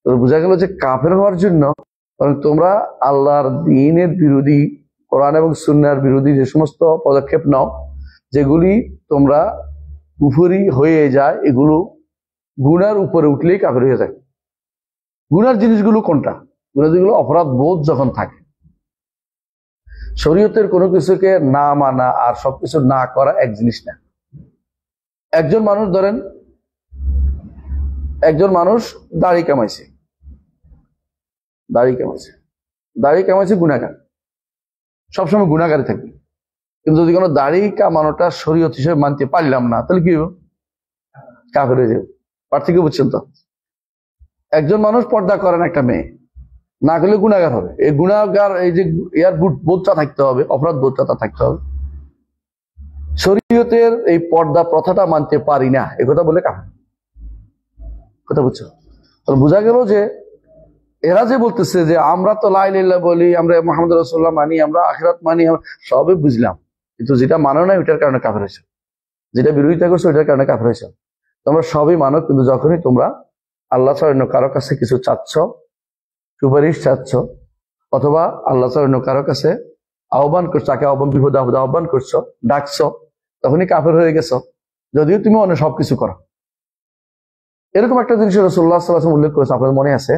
তো বোঝা গেল যে কাফের হওয়ার জন্য তোমরা আল্লাহর দ্বীনের বিরোধী, কোরআন এবং সুন্নাহর বিরোধী যে সমস্ত পদক্ষেপ নাও, যেগুলি তোমরা কুফরি হয়ে যায়, এগুলো গুনার উপরে উঠলেই কাফের হয়ে যায়। গুনার জিনিসগুলো কোনটা? গুনার যেগুলো অপরাধ বোধ যখন থাকে, শরীয়তের কোনো কিছুকে না মানা আর সবকিছু না করা এক জিনিস না। একজন মানুষ ধরেন, একজন মানুষ দাড়ি কামাইছে, গুনাহগার, সবসময় গুনাহগারই থাকবে। কিন্তু যদি কোনো দাড়ি কামানোটা শরীয়ত হিসেবে মানতে পারলাম না, তাহলে কি হবে? কাফের হয়ে যাবে। পার্থক্য বুঝছেন তো? একজন মানুষ পর্দা করেন, একটা মেয়ে না করলে গুনাহগার হবে। এই গুনাহগার, এই যে ইয়ার বোধটা থাকতে হবে, অপরাধ বোধটা থাকতে হবে। শরীয়তের এই পর্দা প্রথাটা মানতে পারি না, এ কথা বলে কাফের। কথা বুঝছো? তাহলে বোঝা গেল যে এরা যে বলতেছে যে আমরা তো লা ইলাহা ইল্লাল্লাহ বলি, আমরা মুহাম্মদ রাসূলুল্লাহ মানি, আমরা আখিরাত মানি, সবই বুঝলাম, কিন্তু যেটা মানো না ওইটার কারণে কাফের হয়েছে, যেটা বিরোধিতা করছো ওইটার কারণে কাফের হয়েছে। তোমরা সবই মানো, কিন্তু যখনই তোমরা আল্লাহ ছাড়া অন্য কারো কাছে কিছু চাচ্ছ, সুপারিশ চাচ্ছ, অথবা আল্লাহ ছাড়া অন্য কারো কাছে আহ্বান করছো, তাকে বিপদে আপদে আহ্বান করছো, ডাকছো, তখনই কাফের হয়ে গেছো, যদিও তুমি অন্য সবকিছু করো। এরকম একটা জিনিস রাসূলুল্লাহ সাল্লাল্লাহু আলাইহি ওয়াসাল্লাম উল্লেখ করেছে, আপনার মনে আছে?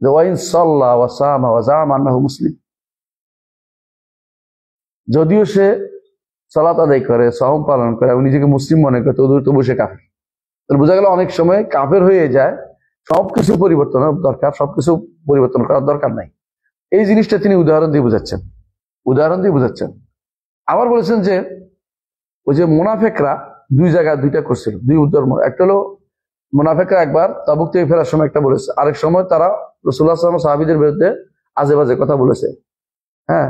যে ওয়াইন সাল্লাহ ওয়া সামা ওয়া জামা আন্নাহু মুসলিম, যদিও সে সালাত আদায় করে, সাওম পালন করে এবং নিজেকে মুসলিম মনে করে, তবু সে কাফের। তাহলে বোঝা গেল অনেক সময় কাফের হয়ে যায়, সবকিছু পরিবর্তনের দরকার, সবকিছু পরিবর্তন করার দরকার নাই। এই জিনিসটা তিনি উদাহরণ দিয়ে বুঝাচ্ছেন। আবার বলেছেন যে ওই যে মুনাফিকরা দুই জায়গায় দুইটা করছিল, দুই ধর্ম। একটা হলো মুনাফিকরা একবার তাবুক থেকে ফেরার সময় একটা বলেছে, আরেক সময় তারা রাসূলুল্লাহ সাল্লাল্লাহু আলাইহি ওয়াসাল্লাম সাহাবীদের বিরুদ্ধে আজে বাজে কথা বলেছে, হ্যাঁ,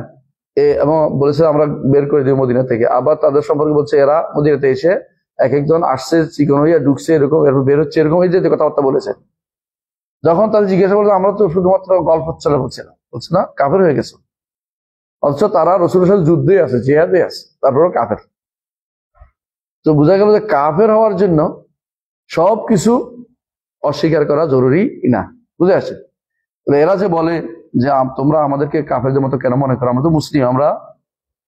এবং বলেছে আমরা বের করে দিই মদিনা থেকে। আবার তাদের সম্পর্কে বলছে এরা মদিনাতে এসে এক একজন আসছে চিকন হইয়া ঢুকছে, এরকম বের হচ্ছে, এরকম এই যে কথাবার্তা বলেছে। যখন তাদের জিজ্ঞাসা করলো, আমরা তো শুধুমাত্র গল্প বলছিলাম, বলছে না, কাফের হয়ে গেছে। অথচ তারা রাসূলের সাথে যুদ্ধে আছে, জিহাদে আছে, তারপরেও কাফের। তো বোঝা গেল যে কাফের হওয়ার জন্য সবকিছু অস্বীকার করা জরুরি না। বুঝে আসে? এরা যে বলে যে তোমরা আমাদেরকে কাফেরদের মতো কেন মনে করো, আমরা তো মুসলিম, আমরা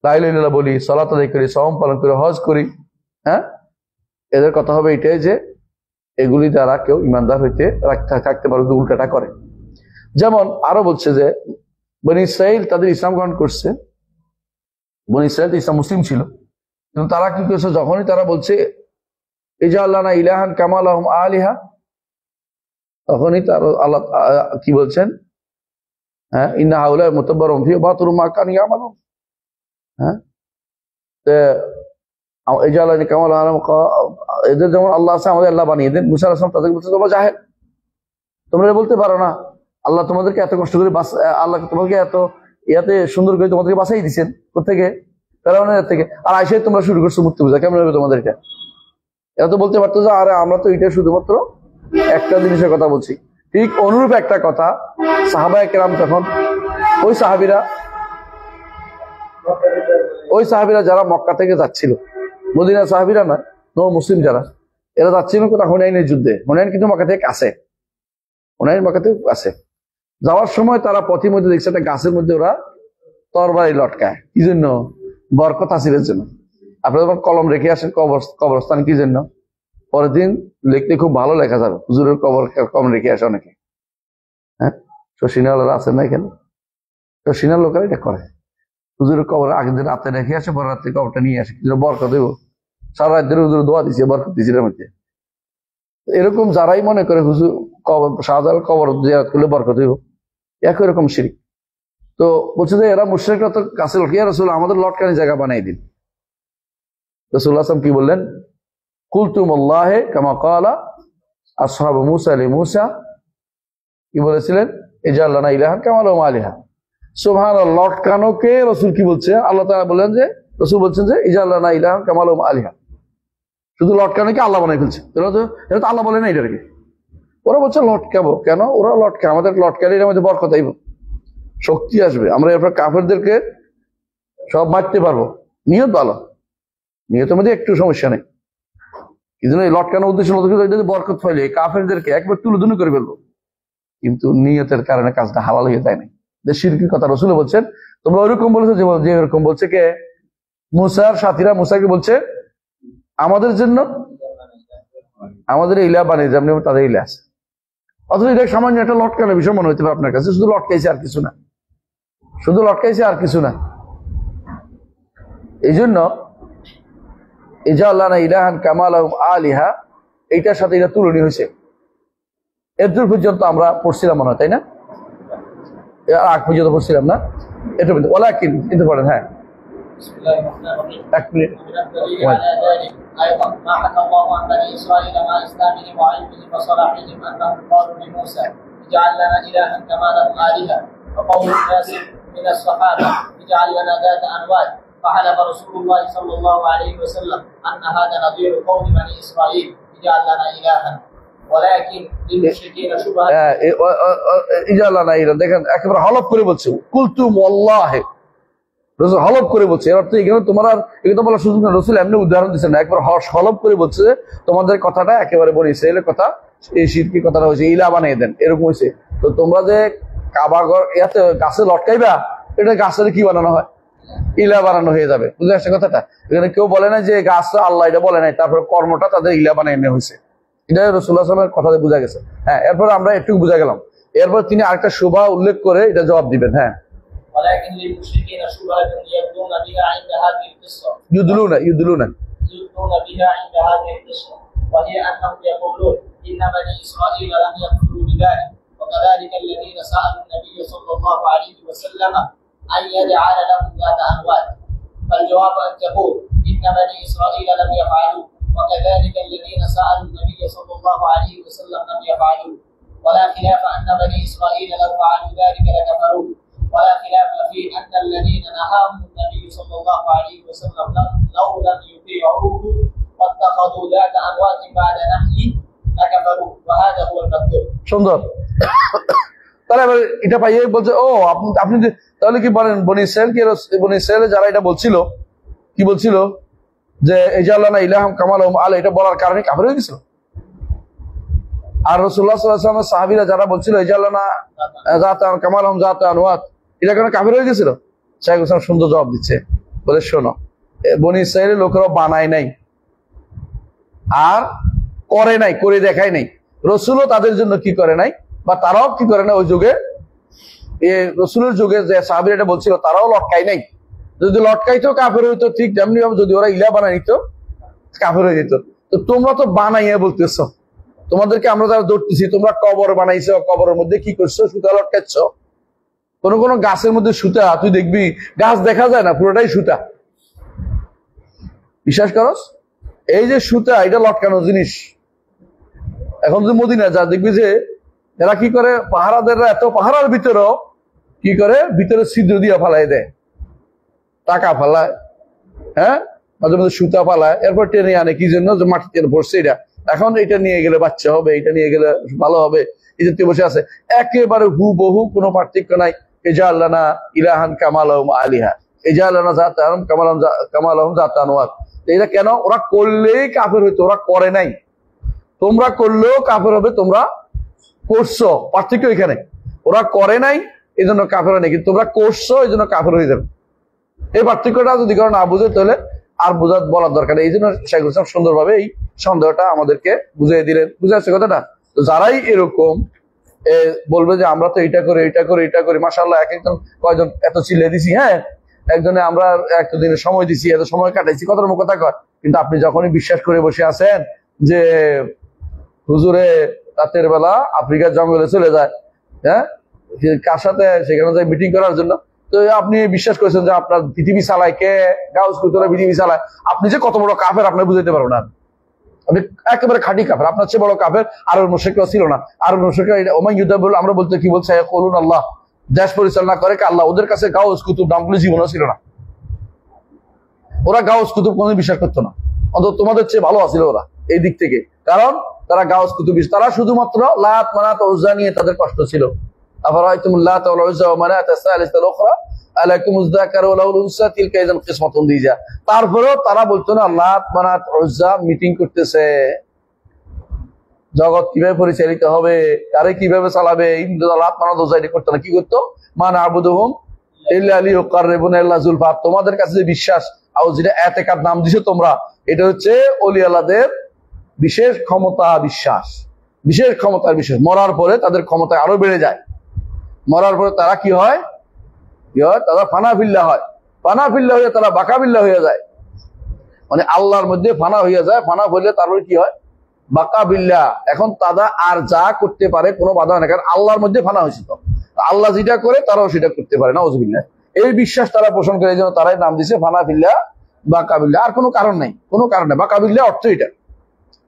লা ইলাহা ইল্লাল্লাহ বলি, সালাত আদায় করি, সাওম পালন করি, হজ করি, হ্যাঁ, এদের কথা হবে এটাই যে এগুলি দ্বারা কেউ ইমানদার হইতে থাকতে পারে, উল্টাটা করে। যেমন আরো বলছে যে বনী ইসরাইল তাদের ইসলাম গ্রহণ করছে, বনী ইসরাইল ইসলাম মুসলিম ছিল, কিন্তু তারা কি করছে, যখনই তারা বলছে ইজআল লানা ইলাহান কামা লাহুম আলিহা, তখনই তার আল্লাহ কি বলছেন, হ্যাঁ, ইন্না হাউলা মুতাব্বারুম ফি বাতুরু মা কানু ইয়ামালুন, হ্যাঁ, ইজআল লানা কামা লাহুম, এদের যেমন আল্লাহ আছে, আমাদের আল্লাহ বানিয়ে দেন। মুসা আলাইহিস সালাম তাদেরকে বলছে তোমরা জাহেল, তোমরা বলতে পারো না আল্লাহ তোমাদেরকে এত কষ্ট করে আল্লাহ তোমাদেরকে এত ইয়াতে সুন্দর করে তোমাদেরকে বাঁচাই দিচ্ছেন কোথেকে, ফেরাউনের থেকে, আর আইসে তোমরা শুরু করছো মূর্তি পূজা, কেমন হবে তোমাদের এটা? এরা তো বলতে পারতো যে আরে আমরা তো এটা শুধুমাত্র একটা জিনিসের কথা বলছি। ঠিক অনুরূপ একটা কথা সাহাবায়ে কেরাম তখন ওই সাহাবীরা যারা মক্কা থেকে যাচ্ছিল, মদিনা সাহাবীরা নয়, মুসলিম যারা, এরা যাচ্ছিল কোথা, হুনাইনের যুদ্ধে। হুনাইন কিন্তু মক্কা থেকে কাছে, যাওয়ার সময় তারা পথের মধ্যে দেখছে একটা গাছের মধ্যে ওরা তরবারি লটকায়। কি জন্য? বরকত হাসিলের জন্য। আপনারা যখন কলম রেখে আসেন কবরস্থান, কি জন্য? পরের দিন লিখতে খুব ভালো লেখা যাবে, হুজুরের কলম রেখে আসে অনেকে, হ্যাঁ, শশিনাওয়ালারা আছেন না এখানে, শশিনার লোকেরা এটা করে, হুজুরের কবর আগের দিন রাতে রেখে আসে, পরের রাত্রে কবরটা নিয়ে আসে, বরকত দেব, সারা রাত ধরে হুজুর দোয়া দিচ্ছে, বরকত দিচ্ছে এর মধ্যে। এরকম যারাই মনে করে হুজুর শাহজালাল কবর জিয়ারত করলে বরকত হইব, একই রকম শিরক। তো বলছে যে এরা মুশরিকরা তো কাছে লটকিয়ে, রাসূল আমাদের লটকানি জায়গা বানাই দিন। রাসূলুল্লাহ সাল্লাল্লাহু আলাইহি ওয়াসাল্লাম কি বললেন? কুলতুমুল্লাহি কামা ক্বালা আসহাবু মূসা লিমূসা, কি বলেছিলেন? ইজআল লানা ইলাহান কামা লাহুম আলিহা। সুবহানাল্লাহ, লটকানোকে রাসূল কি বলছে? আল্লাহ তাআলা বলেন যে, রাসূল বলছেন যে ইজআল লানা ইলাহান কামা লাহুম আলিহা, শুধু লটকানোকে আল্লাহ বানাই ফেলছে। এটা তো আল্লাহ বলে না এটাকে। ওরা বলছে লটকাবো কেন? ওরা লটকায়, আমাদের লটকালে এর মধ্যে বরকত আইব, শক্তি আসবে, আমরা এরপর কাফেরদেরকে সব মারতে পারবো। নিয়ত ভালো, নিয়তের মধ্যে একটু সমস্যা নেই, কিন্তু এই লটকানোর উদ্দেশ্য বরকত ফাইলে কাফেরদেরকে একবার তুলে করে ফেলবো। কিন্তু নিয়তের কারণে কাজটা হালাল হয়ে যায় না। যে শিরকের কথা রাসূল বলছেন, তোমরা ওইরকম বলেছো যে এরকম বলছে কে, মুসার সাথীরা মুসাকে বলছে আমাদের জন্য আমাদের ইলা বানিয়ে যেমন তাদের ইলা আছে, অথচ এটা সামান্য একটা লটকানো বিষয় মনে হতে পারে আপনার কাছে, শুধু লটকাইছে আর কিছু না, শুধু লটকাইছে আর কিছু না। এই জন্য ইজাআল্লানা ইলাহান কামা লাহুম আলিহা, এইটার সাথে এটা তুলনীয় হয়েছে। এর পর্যন্ত আমরা পড়ছিলাম মনে হয়, তাই না? আগ পর্যন্ত পড়ছিলাম না? এটা ওলা কিন্তু পড়েন। হ্যাঁ, এক মিনিট। أيضا ما حكى الله عن بني إسرائيل مع إسلامهم وعلمهم وصلاحهم أنهم قالوا لموسى اجعل لنا إلها كما لهم آلهة، وقول الناس من الصحابة اجعل لنا ذات أنواع، فحلف رسول الله صلى الله عليه وسلم أن هذا نظير قول بني إسرائيل اجعل لنا إلها، ولكن للمشركين شبهة। اجعل لنا إلها দেখেন একেবারে হলফ করে বলছে, কুলতুম ওয়াল্লাহি, রসুল হলফ করে বলছে। এর অর্থ এখানে তোমার আর এগুলো বলার সুযোগ না, রসুল এমনি উদাহরণ দিচ্ছেন না, একবার হলফ করে বলছে যে তোমাদের কথাটা একেবারে বনি ইসরাইলের কথা, এই শিরকি কথাটা হয়েছে ইলা বানিয়ে দেন, এরকম হয়েছে। তো তোমরা যে কাবা ঘর ইয়াতে গাছে লটকাইবা, এটা গাছের কি বানানো হয়, ইলা বানানো হয়ে যাবে। বুঝলে আসছে কথাটা? এখানে কেউ বলে না যে গাছটা আল্লাহ, এটা বলে নাই, তারপরে কর্মটা তাদের ইলা বানিয়ে নেওয়া হয়েছে, এটা রসুল্লাহ সাল্লামের কথাতে বোঝা গেছে। হ্যাঁ, এরপর আমরা একটু বোঝা গেলাম। এরপর তিনি আরেকটা শোভা উল্লেখ করে এটা জবাব দিবেন। হ্যাঁ, ولكن للمشركين شبهة يبدون بها عند هذه القصة، يدلون بها عند هذه القصة، وهي أنهم يقولون إن بني إسرائيل لم يكفروا بذلك، وكذلك الذين سألوا النبي صلى الله عليه وسلم أن يجعل لهم ذات أنواع، فالجواب أن تقول إن بني إسرائيل لم يفعلوا، وكذلك الذين سألوا النبي صلى الله عليه وسلم لم يفعلوا، ولا خلاف أن بني إسرائيل لو فعلوا ذلك لكفروا، ولا خلاف في أن الذين نهاهم النبي صلى الله عليه وسلم لو لم يطيعوه واتخذوا ذات أنواع بعد نهيه لكفروا، وهذا هو المذكور। সুন্দর। তাহলে এবার এটা পাইয়ে বলছে, ও আপনি তাহলে কি বলেন বনি ইসরাইল যারা এটা বলছিল, কি বলছিল যে ইজাআল্লানা ইলাহাম কামা লাহুম আলিহা, এটা বলার কারণে কাফের হয়ে গেছিল। আর রাসূলুল্লাহ সাল্লাল্লাহু আলাইহি ওয়াসাল্লামের সাহাবীরা যারা বলছিল ইজাআল্লানা যাতান কামা লাহুম যাত আনওয়াত, এটা কেন কাফের হয়ে গেছিল? শাইখ হোসেন সুন্দর জবাব দিচ্ছে, বলে শোনো, বনি ইসরাইলের লোকেরা বানায় নাই আর করে নাই, করে দেখায় নাই। রসুলও তাদের জন্য কি করে নাই, বা তারাও কি করে না, ওই যুগে রসুলের যুগে যে সাহাবীরা এটা বলছিল তারাও লটকাই নাই। যদি লটকাইতো কাফের হইতো, ঠিক তেমনি ভাবে যদি ওরা ইলা বানাই নিত কাফের হয়ে যেত। তো তোমরা তো বানাইয়া বলতেছ, তোমাদেরকে আমরা যারা ধরতেছি, তোমরা কবর বানাইছো, কবরের মধ্যে কি করছো, সুতা লটকাচ্ছ। কোন কোন গাছের মধ্যে সুতা, তুই দেখবি গাছ দেখা যায় না, পুরোটাই সুতা। বিশ্বাস করস? এই যে সুতা, এটা লটকানো জিনিস। এখন যদি মদিনা যা দেখবি যে এরা কি করে, পাহারাদেররা এত পাহারার ভিতরেও কি করে, ভিতরে ছিদ্র দিয়ে ফালাই দেয়, টাকা ফালায়, হ্যাঁ, মাঝে মাঝে সুতা ফালায়, এরপর টেনে আনে কি জন্য, যে মাটি টেনে পড়ছে এটা, এখন এটা নিয়ে গেলে বাচ্চা হবে, এটা নিয়ে গেলে ভালো হবে, এই জাতীয় বসে আছে। একেবারে হুবহু কোনো পার্থক্য নাই। ইজাআল্লানা ইলাহান কামা লাহুম আলিহা, ইজাআল্লানা যাতান কামা লাহুম যাত আনওয়াত। এটা কেন? ওরা করলেই কাফের হইতো, ওরা করে নাই। তোমরা করলেও কাফের হবে, তোমরা করছো, পার্থক্য এখানে। ওরা করে নাই এই জন্য কাফের হয় নাই, কিন্তু তোমরা করছো এই জন্য কাফের হয়ে যাবে। এই পার্থক্যটা যদি কারো না বুঝে তাহলে আর বলার দরকার নেই। এই জন্য শাইখ হোসেন সুন্দরভাবে এই সন্দেহটা আমাদেরকে বুঝিয়ে দিলেন। বুঝে আসছে কথাটা? তো যারাই এরকম বলবে যে আমরা তো এটা করি, এটা করি, এটা করি, মাশাআল্লাহ, এক একজন কয়জন এত চিল্লে দিছি, হ্যাঁ, একজনে আমরা একটা দিনের সময় দিছি, এত সময় কাটাইছি, কত রকম কথা কয়। কিন্তু আপনি যখনই বিশ্বাস করে বসে আছেন যে হুজুরে রাতের বেলা আফ্রিকার জঙ্গলে চলে যায়, হ্যাঁ, কার সাথে সেখানে যায় মিটিং করার জন্য, তো আপনি বিশ্বাস করেছেন যে আপনার পৃথিবী চালায় কে, গাউস কুতুরা পৃথিবী চালায়। আপনি যে কত বড় কাফের আপনি বুঝাইতে পারবেন না। আপনি একেবারে খাঁটি কাফের, আপনার চেয়ে বড় কাফের আর মুশরিকরা ছিল না। আর মুশরিকরা ওমান ইউদাবিল, আমরা বলতে কি বলছে, ইয়াকুলুন আল্লাহ, দেশ পরিচালনা করে কে আল্লাহ। ওদের কাছে গাউস কুতুব নামগুলো জীবনও ছিল না। ওরা গাউস কুতুব কোনো বিশ্বাস করতো না, অন্তত তোমাদের চেয়ে ভালো আছিল ওরা এই দিক থেকে। কারণ তারা গাউস কুতুব, তারা শুধুমাত্র লাত মানাত উজ্জা নিয়ে তাদের কষ্ট ছিল। আফারাইতুমুল লাত ওয়াল উজ্জা ওয়া মানাত আস-সালিসাতুল উখরা আলাকুমুজ যাকারু ওয়া লাহুল উনসা তিলকা ইযান কিসমাতুন দিজা। তারপরেও তারা বলতো না লাত মানাত উজ্জা মিটিং করতেছে, জগৎ কিভাবে পরিচালিত হবে, কারে কিভাবে চালাবে, ইন্দ্রালাত মানাদ জাইদি করতো না, কি করতো? মান আবুদুহুম ইল্লা লিয়ুকাররিবুনা ইল্লা যুলফা। তোমাদের কাছে যে বিশ্বাস আর যেটা এতেকাদ নাম দিছো তোমরা, এটা হচ্ছে ওলি আল্লাহদের বিশেষ ক্ষমতা বিশ্বাস, বিশেষ ক্ষমতার বিশ্বাস। মরার পরে তাদের ক্ষমতা আরো বেড়ে যায়। মরার পরে তারা কি হয়? তারা ফানা ফিল্লা হয়, ফানা ফিল্লা হয়ে তারা বাঁকা বিল্লা হয়ে যায়, মানে আল্লাহর মধ্যে ফানা হয়ে যায়। ফানা হইলে তারপরে কি হয়? বাঁকা বিল্লা। এখন তারা আর যা করতে পারে কোনো বাধা হয় না, কারণ আল্লাহর মধ্যে ফানা হয়েছে। তো আল্লাহ যেটা করে তারাও সেটা করতে পারে না, নাউজুবিল্লাহ। এই বিশ্বাস তারা পোষণ করে, এই জন্য তারাই নাম দিছে ফানা ফিল্লা বাঁকা বিল্লা। আর কোনো কারণ নেই, কোনো কারণ নেই। বাঁকা বিল্লা অর্থ এটা।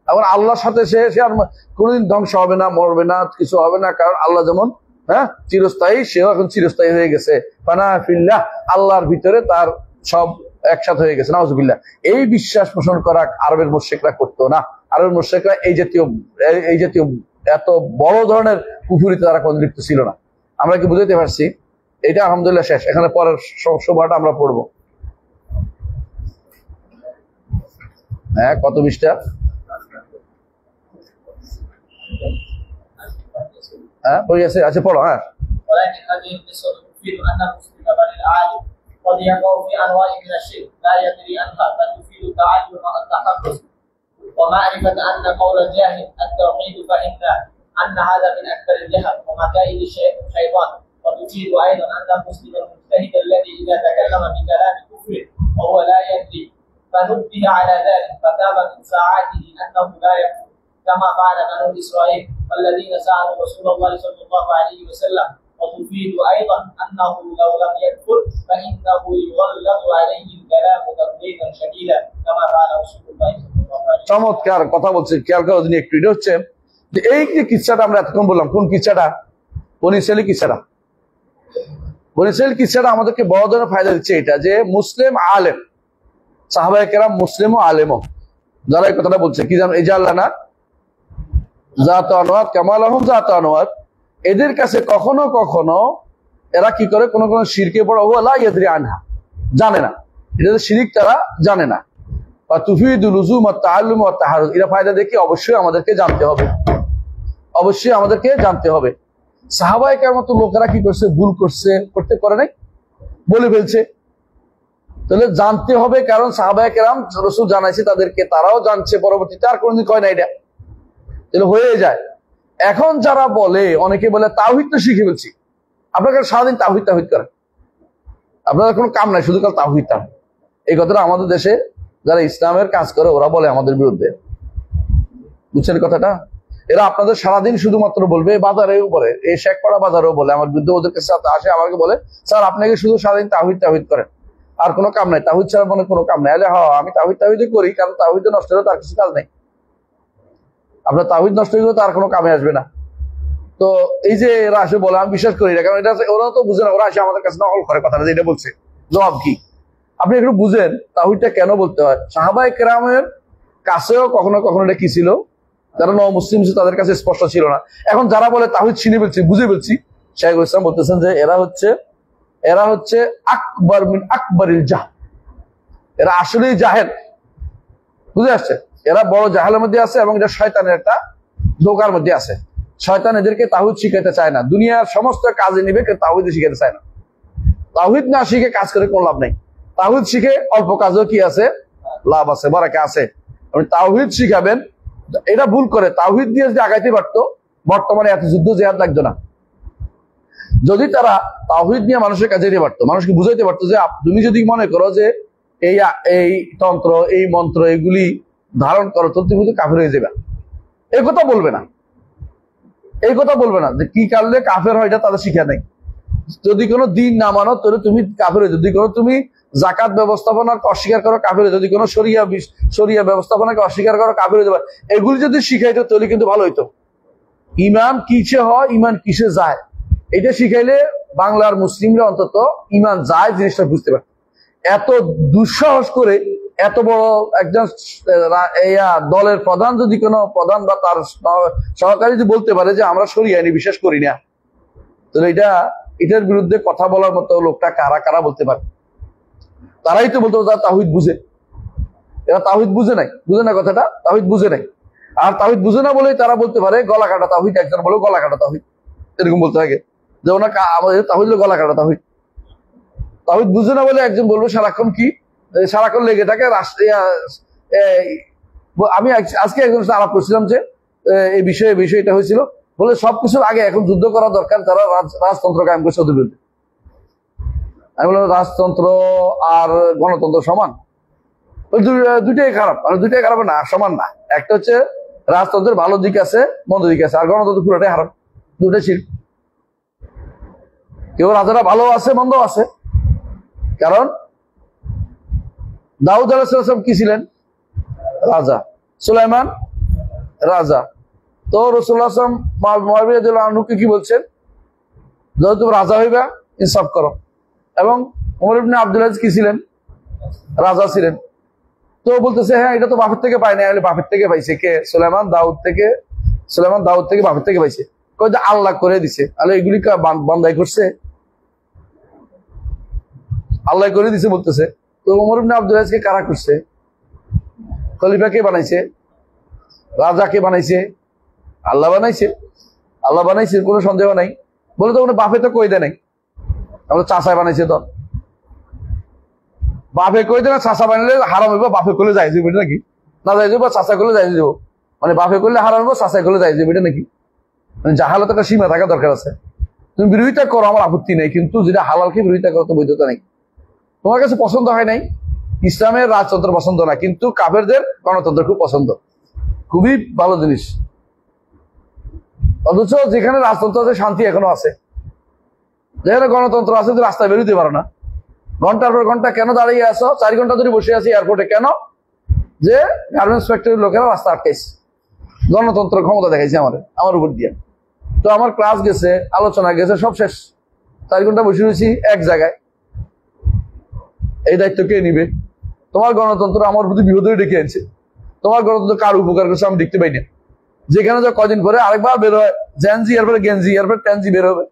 এখন আল্লাহর সাথে সে আর কোনোদিন ধ্বংস হবে না, মরবে না, কিছু হবে না, কারণ আল্লাহ যেমন চিরস্থায়ী, সেও এখন চিরস্থায়ী হয়ে গেছে। ফানা ফিল্লাহ, আল্লাহর ভিতরে তার সব একসাথে হয়ে গেছে, নাউজুবিল্লাহ। এই বিশ্বাস পোষণ করা আরবের মুশরিকরা করতো না। আরবের মুশরিকরা এই জাতীয় এত বড় ধরনের কুফরিতে তারা কোন লিপ্ত ছিল না। আমরা কি বুঝাইতে পারছি? এটা আলহামদুলিল্লাহ শেষ। এখানে পরের সভাটা আমরা পড়বো। হ্যাঁ, কত পৃষ্ঠা? হ্যাঁ, পড়ে আছে। আচ্ছা, পড়ো। হ্যাঁ, ولكن هذه القصة تفيد أن المسلم بل العالم قد يقع في أنواع من الشرك لا يدري عنها، بل تفيد التعلم والتحرز ومعرفة أن قول الجاهل التوحيد، فإن هذا من أكبر الجهل ومكائد الشيطان. وتفيد أيضا أن المسلم المجتهد الذي إذا تكلم بكلام كفر وهو لا يدري فنبه على ذلك فتاب من ساعاته أنه لا يكفر، كما فعل بنو إسرائيل الذين سألوا رسول الله صلى الله عليه وسلم. وتفيد أيضا أنه لو لم يكفر فإنه يغلظ عليه الكلام تغليظا شديدا كما فعل رسول الله صلى الله عليه وسلم. চমৎকার কথা বলছে, খেয়াল করো দিন একটু। এটা হচ্ছে যে এই যে কিচ্ছাটা আমরা এতক্ষণ বললাম, কোন কিচ্ছাটা? বনী ইসরাইল কিচ্ছাটা। বনী ইসরাইল কিচ্ছাটা আমাদেরকে বড় ধরনের ফায়দা দিচ্ছে এটা, যে মুসলিম আলেম, সাহাবায়ে কেরাম মুসলিম ও আলেমও যারা এই কথাটা বলছে, কি জানো? এই যে আল্লাহ না জাত আনোয়াত কামালাহুম জাত আনোয়াত, এদের কাছে কখনো কখনো এরা কি করে, কোন কোন শিরকে পড়া লা ইয়াদরি আনহা, জানে না। এটা শিরিক, তারা জানে না। বা তুফিদুল লুজুম ওয়া তাআল্লুম ওয়া তাহারুজ, এরা ফায়দা দেখে অবশ্যই আমাদেরকে জানতে হবে, অবশ্যই আমাদেরকে জানতে হবে। সাহাবায়ে কেরাম মতো লোকেরা কি করছে? ভুল করছে, করতে করে নাই, বলে ফেলছে। তাহলে জানতে হবে, কারণ সাহাবায়ে কেরাম রাসূল জানাইছে তাদেরকে, তারাও জানছে পরবর্তীতে, আর কোনদিন কয় না এটা, তাহলে হয়ে যায়। এখন যারা বলে, অনেকে বলে তাওহীদ তো শিখে ফেলছি। আপনারা সারাদিন তাওহীদ তাওহীদ করেন, আপনাদের কোনো কাম নাই, শুধু কাল তাওহীদ তাওহীদ। এই কথাটা আমাদের দেশে যারা ইসলামের কাজ করে ওরা বলে আমাদের বিরুদ্ধে, বুঝছেন কথাটা? এরা আপনাদের সারাদিন শুধুমাত্র বলবে, বাজারেও বলে, এই শেখপাড়া বাজারেও বলে আমার বিরুদ্ধে, ওদের কাছে আসে আমাকে বলে, স্যার আপনাকে শুধু সারাদিন তাওহীদ তাওহীদ করেন, আর কোনো কাম নাই, তাওহীদ ছাড়া মনে কোনো কাম নাই। আরে হ্যাঁ, আমি তাওহীদ তাওহীদই করি, কারণ তাওহীদ নষ্ট হলে তার কিছু কাজ নেই। আপনার তাওহীদ নষ্ট হয়ে গেলে তার কোনো কামে আসবে না। তো এই যে এরা আসে বলে, আমি বিশ্বাস করি না, কারণ এটা ওরা তো বুঝে না। ওরা আসে আমাদের কাছে নকল করে কথাটা, যেটা বলছে। জবাব কি? আপনি একটু বুঝেন তাওহীদটা কেন বলতে হয়। সাহাবায়ে কেরামের কাছেও কখনো কখনো এটা কি ছিল, যারা মুসলিম ছিল তাদের কাছে স্পষ্ট ছিল না। এখন যারা বলে তাওহীদ চিনে ফেলছি, বুঝে ফেলছি, শাইখুল ইসলাম বলতেছেন যে এরা হচ্ছে আকবর মিন আকবরিল জাহ, এরা আসলেই জাহেল। বুঝে আসছে? এরা বড় জাহেলের মধ্যে আছে, এবং এটা শয়তানের একটা ধোঁকার মধ্যে আছে। শয়তান এদেরকে তাওহীদ শিখাতে চায় না, দুনিয়ার সমস্ত কাজে নিবে, কিন্তু তাওহীদ শিখাতে চায় না। তাওহীদ না শিখে কাজ করে কোনো লাভ নেই। তাওহীদ শিখে অল্প কাজেও কি আছে? লাভ আছে, বারাকা আছে। আপনি তাওহীদ শিখাবেন, এটা ভুল করে। তাওহীদ দিয়ে যদি আগাইতে পারতো, বর্তমানে এত যুদ্ধ জিহাদ লাগতো না। যদি তারা তাওহীদ নিয়ে মানুষের কাছে যেতে পারতো, মানুষকে বুঝাইতে পারতো যে তুমি যদি মনে করো যে এই তন্ত্র, এই মন্ত্র, এগুলি ধারণ করো, তো তুমি তো কাফের হয়ে যাবে, এই কথা বলবে না। এই কথা বলবে না যে কি কারণে কাফের হয়, এটা তাদের শিক্ষা নেই। যদি কোনো দিন না মানো, তাহলে তুমি কাফের হয়ে যাবে। যদি কোনো তুমি জাকাত ব্যবস্থাপনাকে অস্বীকার করো, কাফের হয়ে যাবে। যদি কোনো শরিয়া ব্যবস্থাপনাকে অস্বীকার করো, কাফের হয়ে যাবে। এগুলি যদি শিখাইতো তাহলে কিন্তু ভালো হইতো। ইমান কিসে হয়, ইমান কিসে যায়, এটা শিখাইলে বাংলার মুসলিমরা অন্তত ইমান যায় জিনিসটা বুঝতে পারে। এত দুঃসাহস করে এত বড় একজন দলের প্রধান, যদি কোনো প্রধান বা তার সহকারী যদি বলতে পারে যে আমরা শরিয়া আইন বিশ্বাস করি না, তাহলে এটার বিরুদ্ধে কথা বলার মতো লোকটা কারা কারা বলতে পারে? তারাই তো বলতে পারে তাওহীদ বুঝে। এরা তাওহীদ বুঝে নাই, বুঝে না কথাটা, তাওহীদ বুঝে নাই। আর তাওহীদ বুঝে না বলেই তারা বলতে পারে গলা কাটা তাওহীদ, একজন বলে গলা কাটা তাওহীদ, এরকম বলতে থাকে যে ওনার আমাদের তাওহীদ গলা কাটা তাওহীদ। তাওহীদ বুঝে না বলে একজন বলবো সারাক্ষণ কি, সারাক্ষণ লেগে থাকে আমি আজকে একজন আলাপ করছিলাম যে এই বিষয়টা হয়েছিল, বলে সবকিছুর আগে এখন যুদ্ধ করা দরকার, তারা রাজতন্ত্র কায়েম করছে ওদের বিরুদ্ধে। আমি বললাম রাজতন্ত্র আর গণতন্ত্র সমান? দুইটাই খারাপ, মানে দুইটাই খারাপ না, সমান না। একটা হচ্ছে রাজতন্ত্রের ভালো দিক আছে, মন্দ দিক আছে, আর গণতন্ত্র পুরোটাই হারাম, দুটাই শিরক। কেউ রাজারা ভালো আছে, মন্দ আছে। কারণ দাউদ আলাইহিস সালাম কি ছিলেন? রাজা। সুলাইমান রাজা। তো রাসূলুল্লাহ সাল্লাল্লাহু আলাইহি ওয়াসাল্লাম মুআবিয়া রাদিয়াল্লাহু আনহুকে কি বলছেন? যদি তুমি রাজা হইবা ইনসাফ করো। এবং ওমর ইবনে আব্দুল আজিজ কি ছিলেন? রাজা ছিলেন। তো বলতেছে হ্যাঁ এটা তো বাপের থেকে পাই না। বাপের থেকে পাইছে কে? সুলাইমান দাউদ থেকে বাপের থেকে পাইছে। কই যে আল্লাহ করে দিছে। আল্লাহ এগুলি বান্দাই করছে, আল্লাহ করে দিছে বলতেছে। তো ওমর ইবনে আব্দুল আজিজকে কারা করছে? খলিফা কে বানাইছে? রাজা কে বানাইছে? আল্লাহ বানাইছে। আল্লাহ বানাইছে, কোনো সন্দেহ নাই। বলে তো কোনো বাপে তো কই দেয় নাই, আমরা চাষায় বানাইছে। তো বাপে কই দেয় না, চাষা বানাইলে হারাম হইব, বাপে করলে যাই যাবো, এটা নাকি? না যাই যাবো, চাষা করলে যাই যাবো, মানে বাপে করলে হারাম হইব, চাষায় করলে যাই যাবো, এটা নাকি? মানে জাহালত একটা সীমা থাকা দরকার আছে। তুমি বিরোধিতা করো, আমার আপত্তি নেই, কিন্তু যেটা হালালকে বিরোধিতা করো তো বৈধতা নেই। তোমার কাছে পছন্দ হয় নাই, ইসলামের রাজতন্ত্র পছন্দ না, কিন্তু কাফেরদের গণতন্ত্র খুব পছন্দ, খুবই ভালো জিনিস। অথচ যেখানে রাজতন্ত্র আছে শান্তি এখনো আছে, যেখানে গণতন্ত্র আছে যে রাস্তায় বেরোতে পারো না, ঘন্টার পর ঘন্টা কেন দাঁড়িয়ে আছো? 4 ঘন্টা ধরে বসে আছি এয়ারপোর্টে, কেন? যে গার্মেন্টস ফ্যাক্টরির লোকেরা রাস্তা আটকাইছে, গণতন্ত্র ক্ষমতা দেখাইছে আমার উপর দিয়ে। তো আমার ক্লাস গেছে, আলোচনা গেছে, সব শেষ। 4 ঘন্টা বসে রয়েছি এক জায়গায়। এই দায়িত্ব কে নিবে? তোমার গণতন্ত্র আমার প্রতি বিরোধী ডেকে আনছে। তোমার গণতন্ত্র কার উপকার করছে আমি দেখতে পাই না। যেখানে যা কদিন পরে আরেকবার বের হয় জেনজি, এরপরে গেঞ্জি, এরপরে টেনজি বের হবে,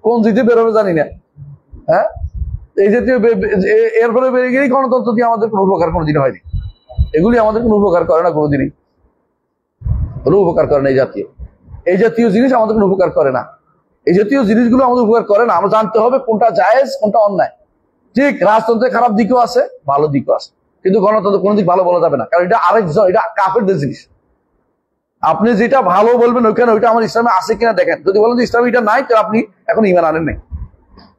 কোন জিতে বের হবে জানি না। হ্যাঁ, এই জাতীয় এরপরে বেরিয়ে গেলেই গণতন্ত্র দিয়ে আমাদের কোনো উপকার কোনোদিন হয়নি। এগুলি আমাদের কোনো উপকার করে না, কোনোদিনই কোনো উপকার করে না। এই জাতীয় জিনিস আমাদের কোনো উপকার করে না। এই জাতীয় জিনিসগুলো আমাদের উপকার করে না। আমরা জানতে হবে কোনটা জায়েজ, কোনটা অন্যায়। ঠিক, রাজতন্ত্রের খারাপ দিকও আছে, ভালো দিকও আছে, কিন্তু গণতন্ত্র কোনো দিক ভালো বলা যাবে না, কারণ এটা আরেকজন, এটা কাফেরদের জিনিস। আপনি যেটা ভালো বলবেন ওইখানে ওইটা আমার ইসলামে আছে কিনা দেখেন। যদি বলেন যে ইসলামে এটা নাই, তো আপনি এখন ঈমান আনেন নাই,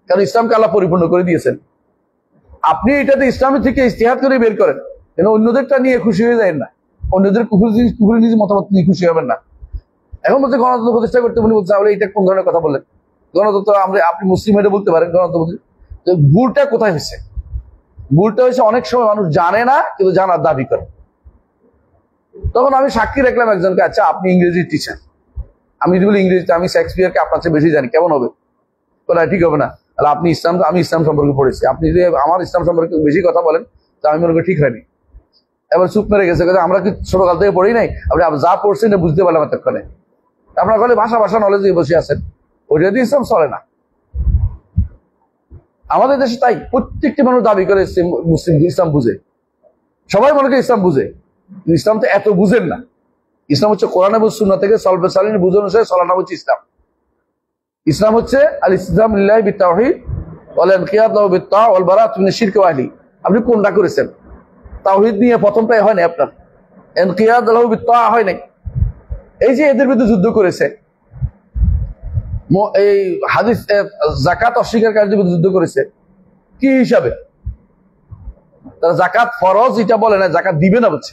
কারণ ইসলামকে আল্লাহ পরিপূর্ণ করে দিয়েছেন। আপনি এটাতে ইসলামী থেকে ইস্তিহাদ করে বের করেন, কেন অন্যদেরটা নিয়ে খুশি হয়ে যায় না, অন্যদের কুফুরি নিজের মতামত নিয়ে খুশি হবেন না। এখন বলছে গণতন্ত্র প্রতিষ্ঠা করতে, উনি বলছে এটা কোন ধরনের কথা বললেন? গণতন্ত্র আপনি মুসলিম এটা বলতে পারেন, গণতন্ত্র। তো ভুলটা কোথায় হয়েছে? ভুলটা হয়েছে অনেক সময় মানুষ জানে না, কিন্তু জানার দাবি করে। তখন আমি সাক্ষী রাখলাম একজনকে, আচ্ছা আপনি ইংরেজি টিচার, আমি যদি বলি ইংরেজিতে আমি শেক্সপিয়ারকে আপনার চেয়ে বেশি জানি, কেমন হবে? বলে ঠিক হবে না। তাহলে আপনি ইসলাম, আমি ইসলাম সম্পর্কে পড়েছি, আপনি যদি আমার ইসলাম সম্পর্কে বেশি কথা বলেন, তা আমি মনে করি ঠিক হয়নি। এবার চুপ মেরে গেছে, আমরা কি ছোটকাল থেকে পড়ি নাই? আপনি যা পড়ছেন বুঝতে পারলাম এতক্ষণে। আপনার বলে ভাষা নলেজ দিয়ে বসে আছেন, ওইটা দিয়ে ইসলাম চলে না। আমাদের দেশে তাই প্রত্যেকটি মানুষ দাবি করে মুসলিম ইসলাম বুঝে, সবাই মনে করে ইসলাম বুঝে। ইসলাম তো এত বুঝেন না। ইসলাম হচ্ছে কোরআন এবং সুন্নাহ থেকে সলবে সালিন বুঝ অনুসারে চলানো হচ্ছে ইসলাম। ইসলাম হচ্ছে আল ইসলাম লিল্লাহি বিত্তাওহীদ ওয়াল ইনকিয়াদ লাহু বিত্তাআ ওয়াল বারাআতু মিনাশ শিরকি ওয়া আহলিহি। আপনি কোনটা করেছেন? তাওহীদ নিয়ে প্রথমটাই হয় না আপনার, ইনকিয়াদ লাহু বিত্তাআ হয় নাই। এই যে এদের বিরুদ্ধে যুদ্ধ করেছে, এই হাদিস যাকাত অস্বীকারীদের বিরুদ্ধে যুদ্ধ করেছে, কি হিসাবে? তারা যাকাত ফরজ এটা বলে না, যাকাত দিবে না বলছে।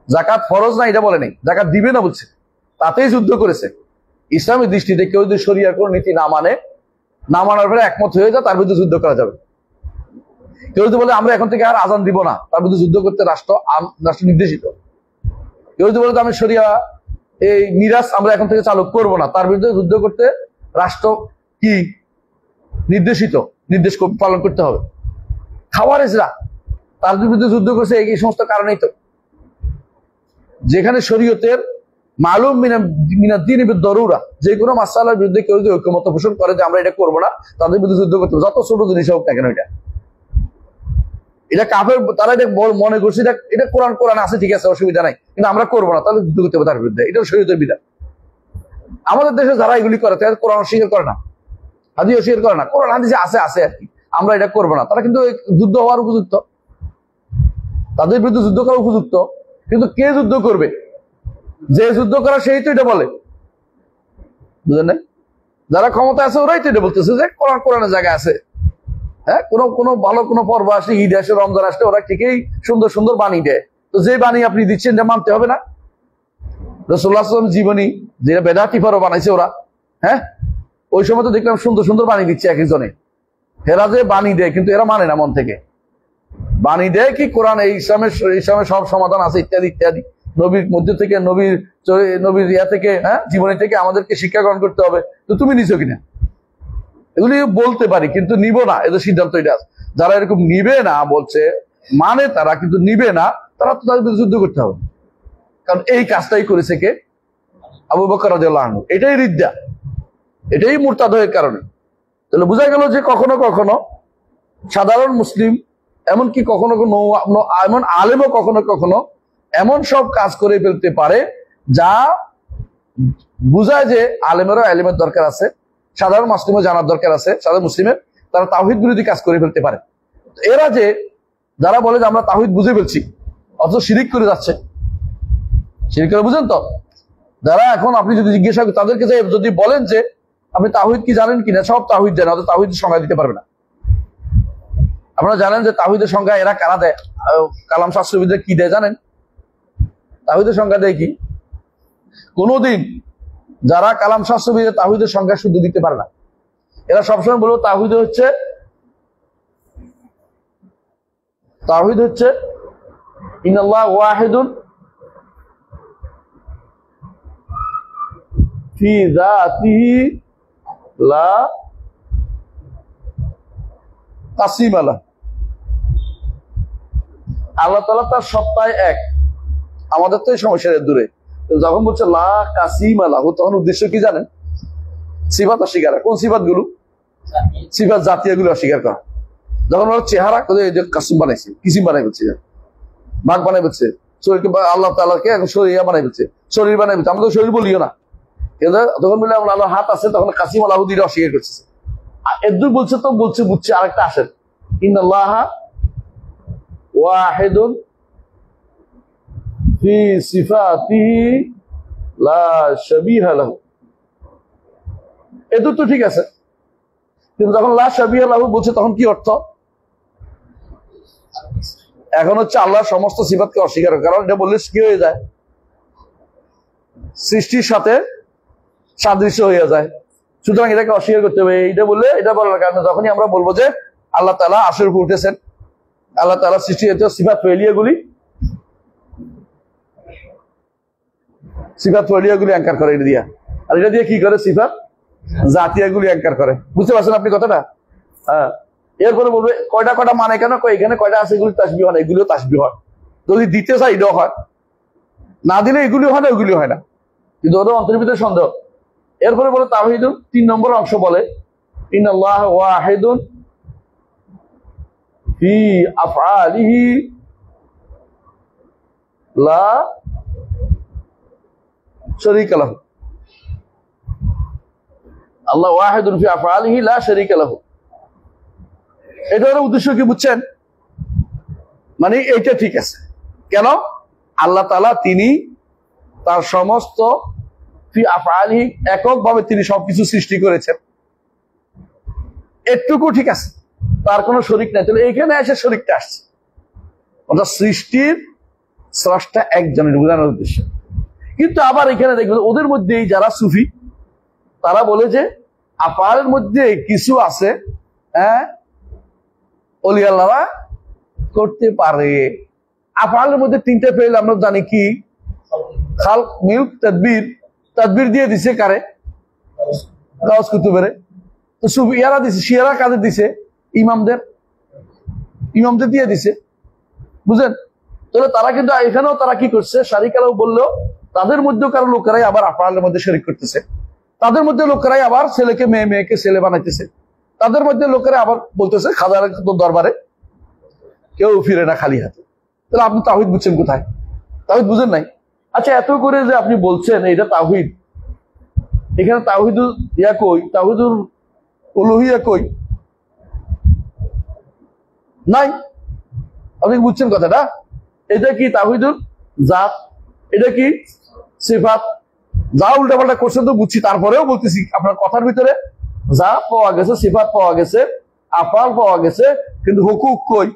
যাকাত ফরজ না এটা বলে নাই, যাকাত দিবে না বলছে, তাতেই যুদ্ধ করেছে। ইসলামের দৃষ্টিতে কেউ যদি শরিয়ার কোন নীতি না মানার পরে একমত হয়ে যায়, তার বিরুদ্ধে যুদ্ধ করা যাবে। কেউ যদি বলে আমরা এখন থেকে আর আজান দিব না, তার বিরুদ্ধে যুদ্ধ করতে রাষ্ট্র নির্দেশিত। কেউ যদি বলে আমি শরিয়া এই মিরাজ আমরা এখন থেকে চালু করব না, তার বিরুদ্ধে যুদ্ধ করতে রাষ্ট্র কি নির্দেশ পালন করতে হবে। খাওয়ারেজরা তার বিরুদ্ধে যুদ্ধ করছে এই সমস্ত কারণেই তো। যেখানে শরীয়তের মালুম মিনাদ্দিন বিদ-দারুরা, যে কোনো মাসআলার বিরুদ্ধে কেউ যদি ঐক্যমত পোষণ করে যে আমরা এটা করবো না, তাদের বিরুদ্ধে যুদ্ধ করতে হবে, যত ছোট জিনিস হোক না কেন। এটা এটা কাফের, তারা এটা মনে করছে এটা কোরআন আছে, ঠিক আছে, অসুবিধা নাই, কিন্তু আমরা করবো না, তাহলে যুদ্ধ করতে হবে তার বিরুদ্ধে। এটা শরীয়তের বিধান। আমাদের দেশে যারা এগুলি করে তারা কোরআন স্বীকার করে না, হাদিস স্বীকার করে না, কোরআন হাদিসে আছে আর কি, আমরা এটা করবো না, তারা কিন্তু যুদ্ধ হওয়ার উপযুক্ত, তাদের বিরুদ্ধে যুদ্ধ করা উপযুক্ত। কিন্তু কে যুদ্ধ করবে? যে যুদ্ধ করা সেই তো এটা বলে, বুঝলেন না? যারা ক্ষমতা আছে ওরাই তো এটা বলতেছে যে কোরআনের জায়গায় আছে। হ্যাঁ, কোনো ভালো কোনো পর্ব আসে, ঈদ আসে, রমজান আসলে ওরা ঠিকই সুন্দর সুন্দর বাণী দেয়। তো যে বাণী আপনি দিচ্ছেন এটা মানতে হবে না? রাসূলুল্লাহ সাল্লাল্লাহু আলাইহি ওয়াসাল্লাম জীবনী যেটা বেদাতি পর্ব বানাইছে ওরা, হ্যাঁ, ওই সময় তো দেখলাম সুন্দর সুন্দর বাণী দিচ্ছে এক একজনে। এরা যে বাণী দেয় কিন্তু এরা মানে না মন থেকে। বাণী দেয় কি কোরআন ইসলামের সব সমাধান আছে ইত্যাদি ইত্যাদি, নবীর মধ্যে থেকে, নবীর ইয়া থেকে, হ্যাঁ, জীবনী থেকে আমাদেরকে শিক্ষা গ্রহণ করতে হবে। তো তুমি নিছো কিনা? এগুলি বলতে পারি কিন্তু নিব না, এদের সিদ্ধান্ত এটা আছে। যারা এরকম নিবে না বলছে, মানে তারা কিন্তু নিবে না, তারা তো তাদের বিরুদ্ধে যুদ্ধ করতে হবে। কারণ এই কাজটাই করেছে কে? আবু বকর রাদিয়াল্লাহু আনহু। এটাই রিদ্দা, এটাই মুরতাদ হওয়ার কারণে। তাহলে বোঝা গেল যে কখনো কখনো সাধারণ মুসলিম, এমনকি কখনো এমন আলেমও কখনো কখনো এমন সব কাজ করে ফেলতে পারে যা বুঝায় যে আলেমের দরকার আছে, সাধারণ মুসলিমও জানার দরকার আছে, সাধারণ মুসলিমের, তারা তাওহীদ বিরোধী কাজ করে ফেলতে পারে। এরা যে যারা বলে যে আমরা তাওহীদ বুঝে ফেলছি, অথচ শিরিক করে যাচ্ছে, শিরিক করে, বুঝেন তো? যারা এখন আপনি যদি জিজ্ঞাসা করেন তাদেরকে যদি বলেন যে আপনি তাওহীদ কি জানেন কিনা, সব তাওহীদ জানে, অথচ তাওহীদের সংজ্ঞা দিতে পারবে না। আপনারা জানেন যে তাওহীদের সংজ্ঞা এরা কারা দেয়? কালাম শাস্ত্রবিদরা কি দেয় জানেন? তাওহীদের সংজ্ঞা দেয় কি? কোনদিন যারা কালাম শাস্ত্রবিদ তাওহীদের সংজ্ঞা শুদ্ধ দিতে পারে না। এরা সবসময় বলবো তাওহীদ হচ্ছে ইন্নাল্লাহ ওয়াহিদুন ফি যাতিহি লা কাসিম আলাহ। আল্লাহ তাআলা তার সত্তায় এক, আমাদের তো এই সমস্যার দূরে। যখন বলছে লা কাসিম আলাহ, তখন উদ্দেশ্য কি জানেন? সিফাত অস্বীকার। কোন সিফাত গুলো? সিফাত জাতীয় গুলো অস্বীকার করা। যখন ওরা চেহারা কাসিম বানাইছে, কিসিম বানাই বলছে, বাঘ বানাই বলছে, শরীরকে আল্লাহ তাআলাকে এখন শরীর বানাই বলছে, শরীর বানাই বলছে, আমরা তো শরীর বলিও না। তখন বলে আল্লাহর হাত আছে, তখন কাসিম আলাহ দিয়ে অস্বীকার করছে। এদুর বলছে তো বলছে, বুঝছে আরেকটা আসেন, ইন্নাল্লাহ ওয়াহিদুন ফি সিফাতিহি লা শাবিহা লাহু। এদুর তো ঠিক আছে, কিন্তু যখন লা শাবিহা লাহু বলছে তখন কি অর্থ? এখন হচ্ছে আল্লাহর সমস্ত সিফাতকে অস্বীকার, কারণ এটা বললে কি হয়ে যায়? সৃষ্টির সাথে সাদৃশ্য হয়ে যায়। সুতরাং এটাকে অস্বীকার করতে হবে। এটা বললে, এটা বলার কারণে যখনই আমরা বলবো যে আল্লাহ তাআলা আরশের উপর উঠেছেন, আল্লাহ তাআলা সৃষ্টি সিফাত ফেলিয়াগুলি অ্যাঙ্কার করে এটা দিয়া, আর এটা দিয়ে কি করে? সিফাত জাতীয়গুলি অ্যাঙ্কার করে। বুঝতে পারছেন আপনি কথাটা? হ্যাঁ। এরপরে বলবে কয়টা মানে কেন? এখানে কয়টা আছে, এগুলি তাসবিহ হয় না, এগুলিও তাসবিহ হয়। যদি দিতে চাই এটাও হয়, না দিলে এগুলি হয় না, ওইগুলি হয় না, কিন্তু ওদের অন্তর্ভুক্ত সন্দেহ। এরপরে বলে তাওহীদুন, 3 নম্বর অংশ বলে ইন্নাল্লাহ ওয়াহিদুন ফি আফআলিহি লা শারীকা লাহু। আল্লাহ ওয়াহিদুন ফি আফআলিহি লা শারীকা লাহু। এটার উদ্দেশ্য কি বুঝছেন? মানে এটা ঠিক আছে কেন? আল্লাহ তাআলা তিনি তার সমস্ত ফি আফআলিহি এককভাবে তিনি সবকিছু সৃষ্টি করেছেন, এটুকু ঠিক আছে, তার কোনো শরীক নাই। তাহলে এখানে এসে শরীকটা আসছে, অর্থাৎ সৃষ্টির স্রষ্টা একজনের বোঝানোর উদ্দেশ্য। কিন্তু আবার এখানে দেখবেন ওদের মধ্যে যারা সুফি, তারা বলে যে আফআলের মধ্যে কিছু আছে, হ্যাঁ, ওলি আল্লাহরা করতে পারে। আফআলের মধ্যে 3টা ফেল আমরা জানি কি? খালক, মিলক, তাদবীর। তাদবীর দিয়ে দিছে কারে? গাউস কুতুবের। তো সুফিয়ারা দিছে, শিয়ারা কাদের দিছে? ইমামদের দিয়ে দিছে, বুঝলেন? তাহলে তারা কিন্তু এখানেও তারা কি করছে? শারিকারাও বললেও তাদের মধ্যেও কারো লোকেরাই আবার আফআলের মধ্যে শরীক করতেছে, তাদের মধ্যে লোকেরাই আবার ছেলেকে মেয়ে, মেয়েকে ছেলে বানাইতেছে, তাদের মধ্যে লোকেরা আবার বলতেছে খাজার দরবারে কেউ ফিরে না খালি হাতে। তাহলে আপনি তাওহীদ বুঝছেন কোথায়? তাওহীদ বুঝেন নাই। আচ্ছা, এত করে যে আপনি বলছেন এটা তাওহীদ, এখানে তাওহীদুল ইয়া কই, তাওহীদুল উলুহিয়া কই? নাই। আপনি বুঝছেন কথাটা? এটা কি তাওহীদুল জাত, এটা কি সিফাত? যা উল্টাপাল্টা করছেন তো বুঝছি, তারপরেও বলতেছি আপনার কথার ভিতরে যা পাওয়া গেছে, সিফাত পাওয়া গেছে, আফআল পাওয়া গেছে, কিন্তু হুকুক কই?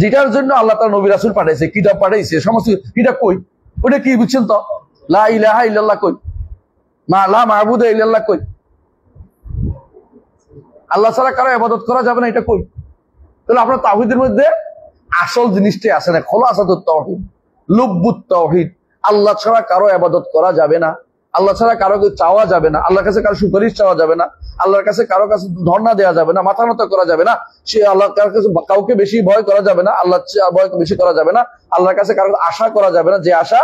যেটার জন্য আল্লাহ তাআলা নবী রাসূল পাঠাইছে, কিতাব পাঠাইছে, সমস্ত কিতাব কই? ওটা কি বুঝছেন তো? লা ইলাহা ইল্লাল্লাহ কই? লা মা'বুদা ইল্লাল্লাহ কই? আল্লাহ ছাড়া কারো ইবাদত করা যাবে না, এটা কই? তাহলে আপনার তাওহীদের মধ্যে আসল জিনিসটাই আসে না, খোলাসাতুত তাওহীদ, লুব্বুত তাওহীদ। আল্লাহ ছাড়া কারো ইবাদত করা যাবে না, আল্লাহ ছাড়া কারো চাওয়া যাবে না, আল্লাহর কাছে কারো সুপারিশ চাওয়া যাবে না, আল্লাহর কাছে কারো কাছে ধর্ণা দেওয়া যাবে না, মাথা নত করা যাবে না, সে আল্লাহর কাছে কাউকে বেশি ভয় করা যাবে না, আল্লাহ ভয় বেশি করা যাবে না, আল্লাহর কাছে কারো আশা করা যাবে না, যে আশা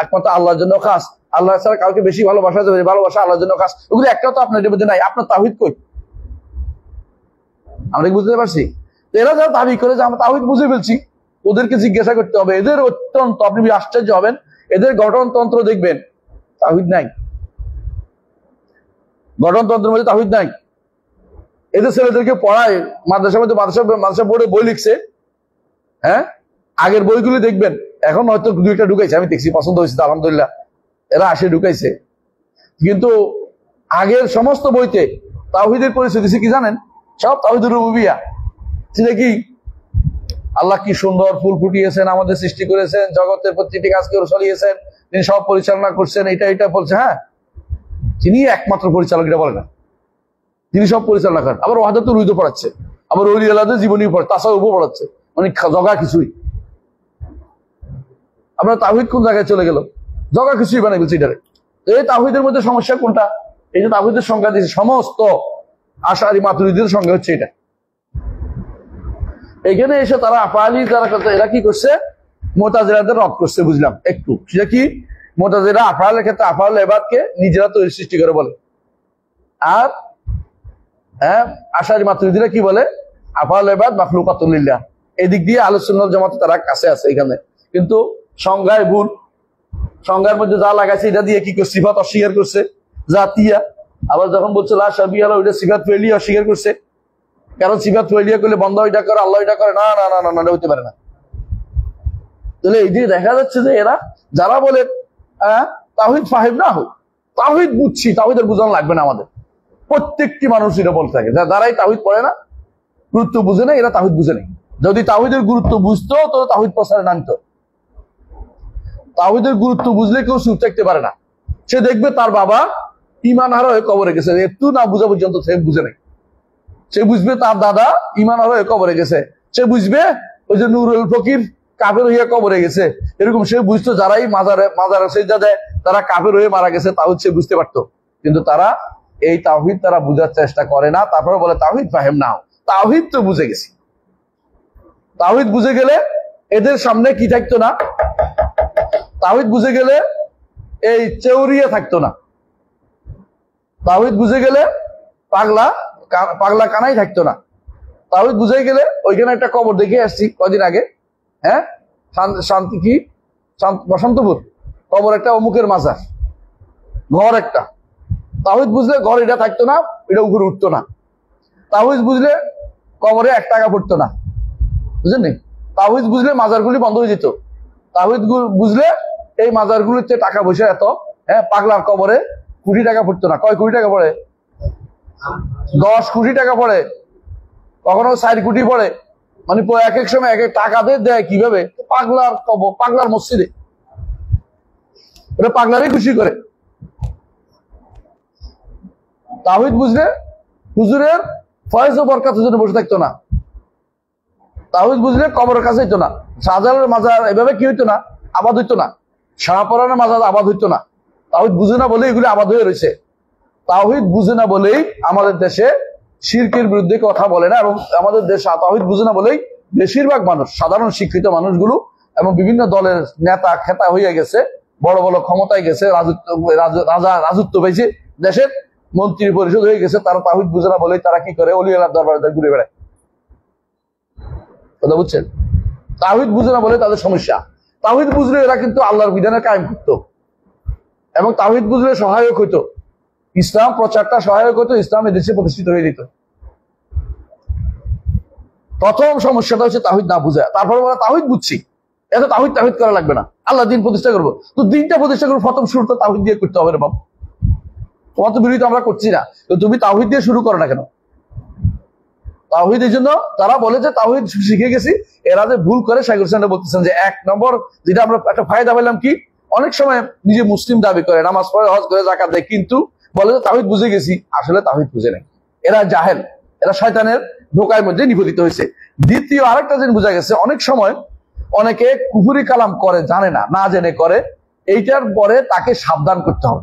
একমাত্র আল্লাহর জন্য খাস, আল্লাহ ছাড়া কাউকে বেশি ভালোবাসা যাবে, ভালোবাসা আল্লাহর জন্য খাস। ওগুলো একটাও তো আপনার মধ্যে নাই। আপনার তাওহীদ কই? আমরা কি বুঝতে পারছি? এরা যারা দাবি করে যে আমরা তাওহীদ বুঝে ফেলছি, ওদেরকে জিজ্ঞাসা করতে হবে। এদের অত্যন্ত, আপনি আশ্চর্য হবেন, এদের গঠনতন্ত্র দেখবেন তাওহীদ নাই, গঠনতন্ত্রের মধ্যে তাওহীদ নাই। এদের ছেলেদেরকে পড়ায় মাদ্রাসার মধ্যে, মাদ্রাসা বোর্ডে বই লিখছে, হ্যাঁ, আগের বইগুলি দেখবেন, এখন হয়তো দুইটা ঢুকাইছে, আমি দেখছি, পছন্দ হয়েছে আলহামদুলিল্লাহ, এরা আসে ঢুকাইছে, কিন্তু আগের সমস্ত বইতে তাওহীদের পরিচয় দিচ্ছে কি জানেন? সব তাওহীদুর রুবুবিয়্যাহ। সেটা কি? আল্লাহ কি সুন্দর ফুল ফুটিয়েছেন, আমাদের সৃষ্টি করেছেন, জগতের প্রতিটি কাজকে চালিয়েছেন, তিনি সব পরিচালনা করছেন, এটা বলছে। হ্যাঁ, তিনি একমাত্র পরিচালক, এটা বলে না, তিনি সব পরিচালনা করেন। আবার ওয়াহদাতুল উলূহিয়্যাহ পড়াচ্ছে, আবার ওলি আল্লাহদের জীবনী পড়ে, তাসাউফও পড়াচ্ছে, মানে জগা কিছুই। আমরা তাওহীদ কোন জায়গায় চলে গেল? জগা কিছুই বানাই বলছি এটারে। এই তাওহীদের মধ্যে সমস্যা কোনটা? এই যে তাওহীদের সংজ্ঞা দিয়েছে, সমস্ত আশআরী মাতুরিদীদের সংজ্ঞা হচ্ছে এটা। এখানে এসে তারা আফআলি যারা করতে, এরা কি করছে? মুতাজিলাদের রদ করছে, বুঝলাম একটু। সেটা কি? মুতাজিলা আফআলের ক্ষেত্রে আফআল ইবাদকে নিজেরা তৈরি সৃষ্টি করে বলে, আর হ্যাঁ আশআরী মাতুরিদীরা কি বলে? আফআল ইবাদ মাখলুকাতুন লিল্লাহ। এদিক দিয়ে আহলুস সুন্নাহ ওয়াল জামাতে তারা কাছে আছে এখানে, কিন্তু সংজ্ঞায় ভুল। সংজ্ঞার মধ্যে যা লাগাইছে এটা দিয়ে কি করছে? সিফাত অস্বীকার করছে, জাতিয়া। আবার যখন বলছে লা শাবিহা লাহু, এটা সিফাত ফেলিয়া অস্বীকার করছে। কারণ সিফাত ফেলিয়া করলে বন্ধ এটা করে, আল্লাহ এটা করে, না না না না, এটা হতে পারে না। তাহলে এই দিয়ে দেখা যাচ্ছে যে এরা যারা বলে তাওহীদ ফাহিম না হোক, তাওহীদ বুঝছি, তাওহীদের বুঝানো লাগবে না আমাদের। প্রত্যেকটি মানুষ এটা বলতে থাকে, যারাই তাওহীদ পড়ে না, গুরুত্ব বুঝে না, এরা তাওহীদ বুঝে নেই। যদি তাওহীদের গুরুত্ব বুঝতো তো তাওহীদ প্রচারে নামতো। তাওহীদের গুরুত্ব বুঝলে কেউ চুপ থাকতে পারে না। সে দেখবে তার বাবা ঈমান হারা হয়ে কবরে গেছে, একটু না বুঝা পর্যন্ত সে বুঝে নেই। সে বুঝবে তার দাদা ঈমান হারা হয়ে কবরে গেছে, সে বুঝবে ওই যে নুরুল ফকির কাফের হইয়া কবরে গেছে। এরকম সে বুঝতো যারাই মাজারে সিজদা দেয় তারা কাফের হয়ে মারা গেছে, তাওহীদ সে বুঝতে পারতো। কিন্তু তারা এই তাওহীদ তারা বুঝার চেষ্টা করে না, তারপরে বলে তাওহীদ ফাহিম না। তাওহীদ তো বুঝে গেছি। তাওহীদ বুঝে গেলে এদের সামনে কি থাকতো না? তাওহীদ বুঝে গেলে এই চেউরিয়া থাকতো না। তাওহীদ বুঝে গেলে পাগলা কানাই থাকতো না। তাওহীদ বুঝে গেলে ওইখানে একটা কবর দেখে আসছি কদিন আগে, হ্যাঁ, শান্তি কি বসন্তপুর কবর, একটা অমুকের মাজার, ঘর একটা। তাওহীদ বুঝলে ঘর এটা থাকতো না, এটা উপরে উঠতো না। তাওহীদ বুঝলে কবরে 1 টাকা পড়তো না, বুঝলেন? তাওহীদ বুঝলে মাজারগুলি বন্ধ হয়ে যেত। তাওহীদ বুঝলে এই মাজারগুলিতে টাকা পয়সা এত, হ্যাঁ, পাগলার কবরে কোটি টাকা পড়তো না। কয় কোটি টাকা পড়ে? 10 কোটি টাকা পড়ে, কখনো 4 কোটি পড়ে। মানে এক এক সময় এক এক টাকা দেয় কিভাবে? পাগলার কবর, পাগলার মসজিদে, ওরা পাগলারই খুশি করে। তাওহীদ বুঝলে হুজুরের ফয়েজ ও বরকতের জন্য বসে থাকতো না। তাওহীদ বুঝলে কবরের কাছে হইতো না। শাহজালালের মাজার এভাবে কি হইতো না? আবাদ হইতো না। শাহপরানের মাজার আবাদ হইতো না। তাওহীদ বুঝে না বলেই এগুলি আবাদ হয়ে রয়েছে। তাওহীদ বুঝে না বলেই আমাদের দেশে শিরকের বিরুদ্ধে কথা বলে না, এবং আমাদের দেশে তাওহীদ বুঝে না বলেই বেশিরভাগ মানুষ, সাধারণ শিক্ষিত মানুষগুলো এবং বিভিন্ন দলের নেতা খেতা হয়ে গেছে, বড় বড় ক্ষমতায় গেছে, রাজত্ব পেয়েছে, দেশের মন্ত্রী পরিষদ হয়ে গেছে। তারা তাওহীদ বুঝে না বলেই তারা কি করে? ওলি আল্লাহর দরবারে ঘুরে বেড়ায়। কথা বুঝছেন? তাওহীদ বুঝে না বলে তাদের সমস্যা। তাওহীদ বুঝলে এরা কিন্তু আল্লাহর বিধানে কায়েম করত এবং তাওহীদ বুঝলে সহায়ক হইতো, ইসলাম প্রচারটা সহায়ক হতো, ইসলাম এদেশে প্রতিষ্ঠিত হয়ে যেত। প্রথম সমস্যাটা হচ্ছে তাওহীদ না বুঝা। তারপরে বলা তাওহীদ বুঝছি, এত তাওহীদ তাওহীদ করা লাগবে না, আল্লাহ দিন প্রতিষ্ঠা করবো। তো দিনটা প্রতিষ্ঠা করবো, প্রথম শুরু তো তাওহীদ দিয়ে করতে হবে রে বাবা। তোমার তো বিরোধিতা আমরা করছি না, তো তুমি তাওহীদ দিয়ে শুরু করো না কেন? তাওহীদ এই জন্য তারা বলে যে তাওহীদ শিখে গেছি, এরা যে ভুল করে শাইখুল ইসলাম বলতেছেন যে 1 নম্বর যেটা আমরা একটা ফায়দা পেলাম কি, অনেক সময় নিজে মুসলিম দাবি করে, নামাজ পড়ে, হজ করে, যাকাত দেয়, কিন্তু বলে যে তাওহীদ বুঝে গেছি, আসলে তাওহীদ বুঝে নাই। এরা জাহেল, এরা শয়তানের ধোঁকার মধ্যে নিপতিত হয়েছে। দ্বিতীয় আরেকটা জিনিস বোঝা গেছে, অনেক সময় অনেকে কুফরি কালাম করে, জানে না, না জেনে করে, এইটার পরে তাকে সাবধান করতে হবে।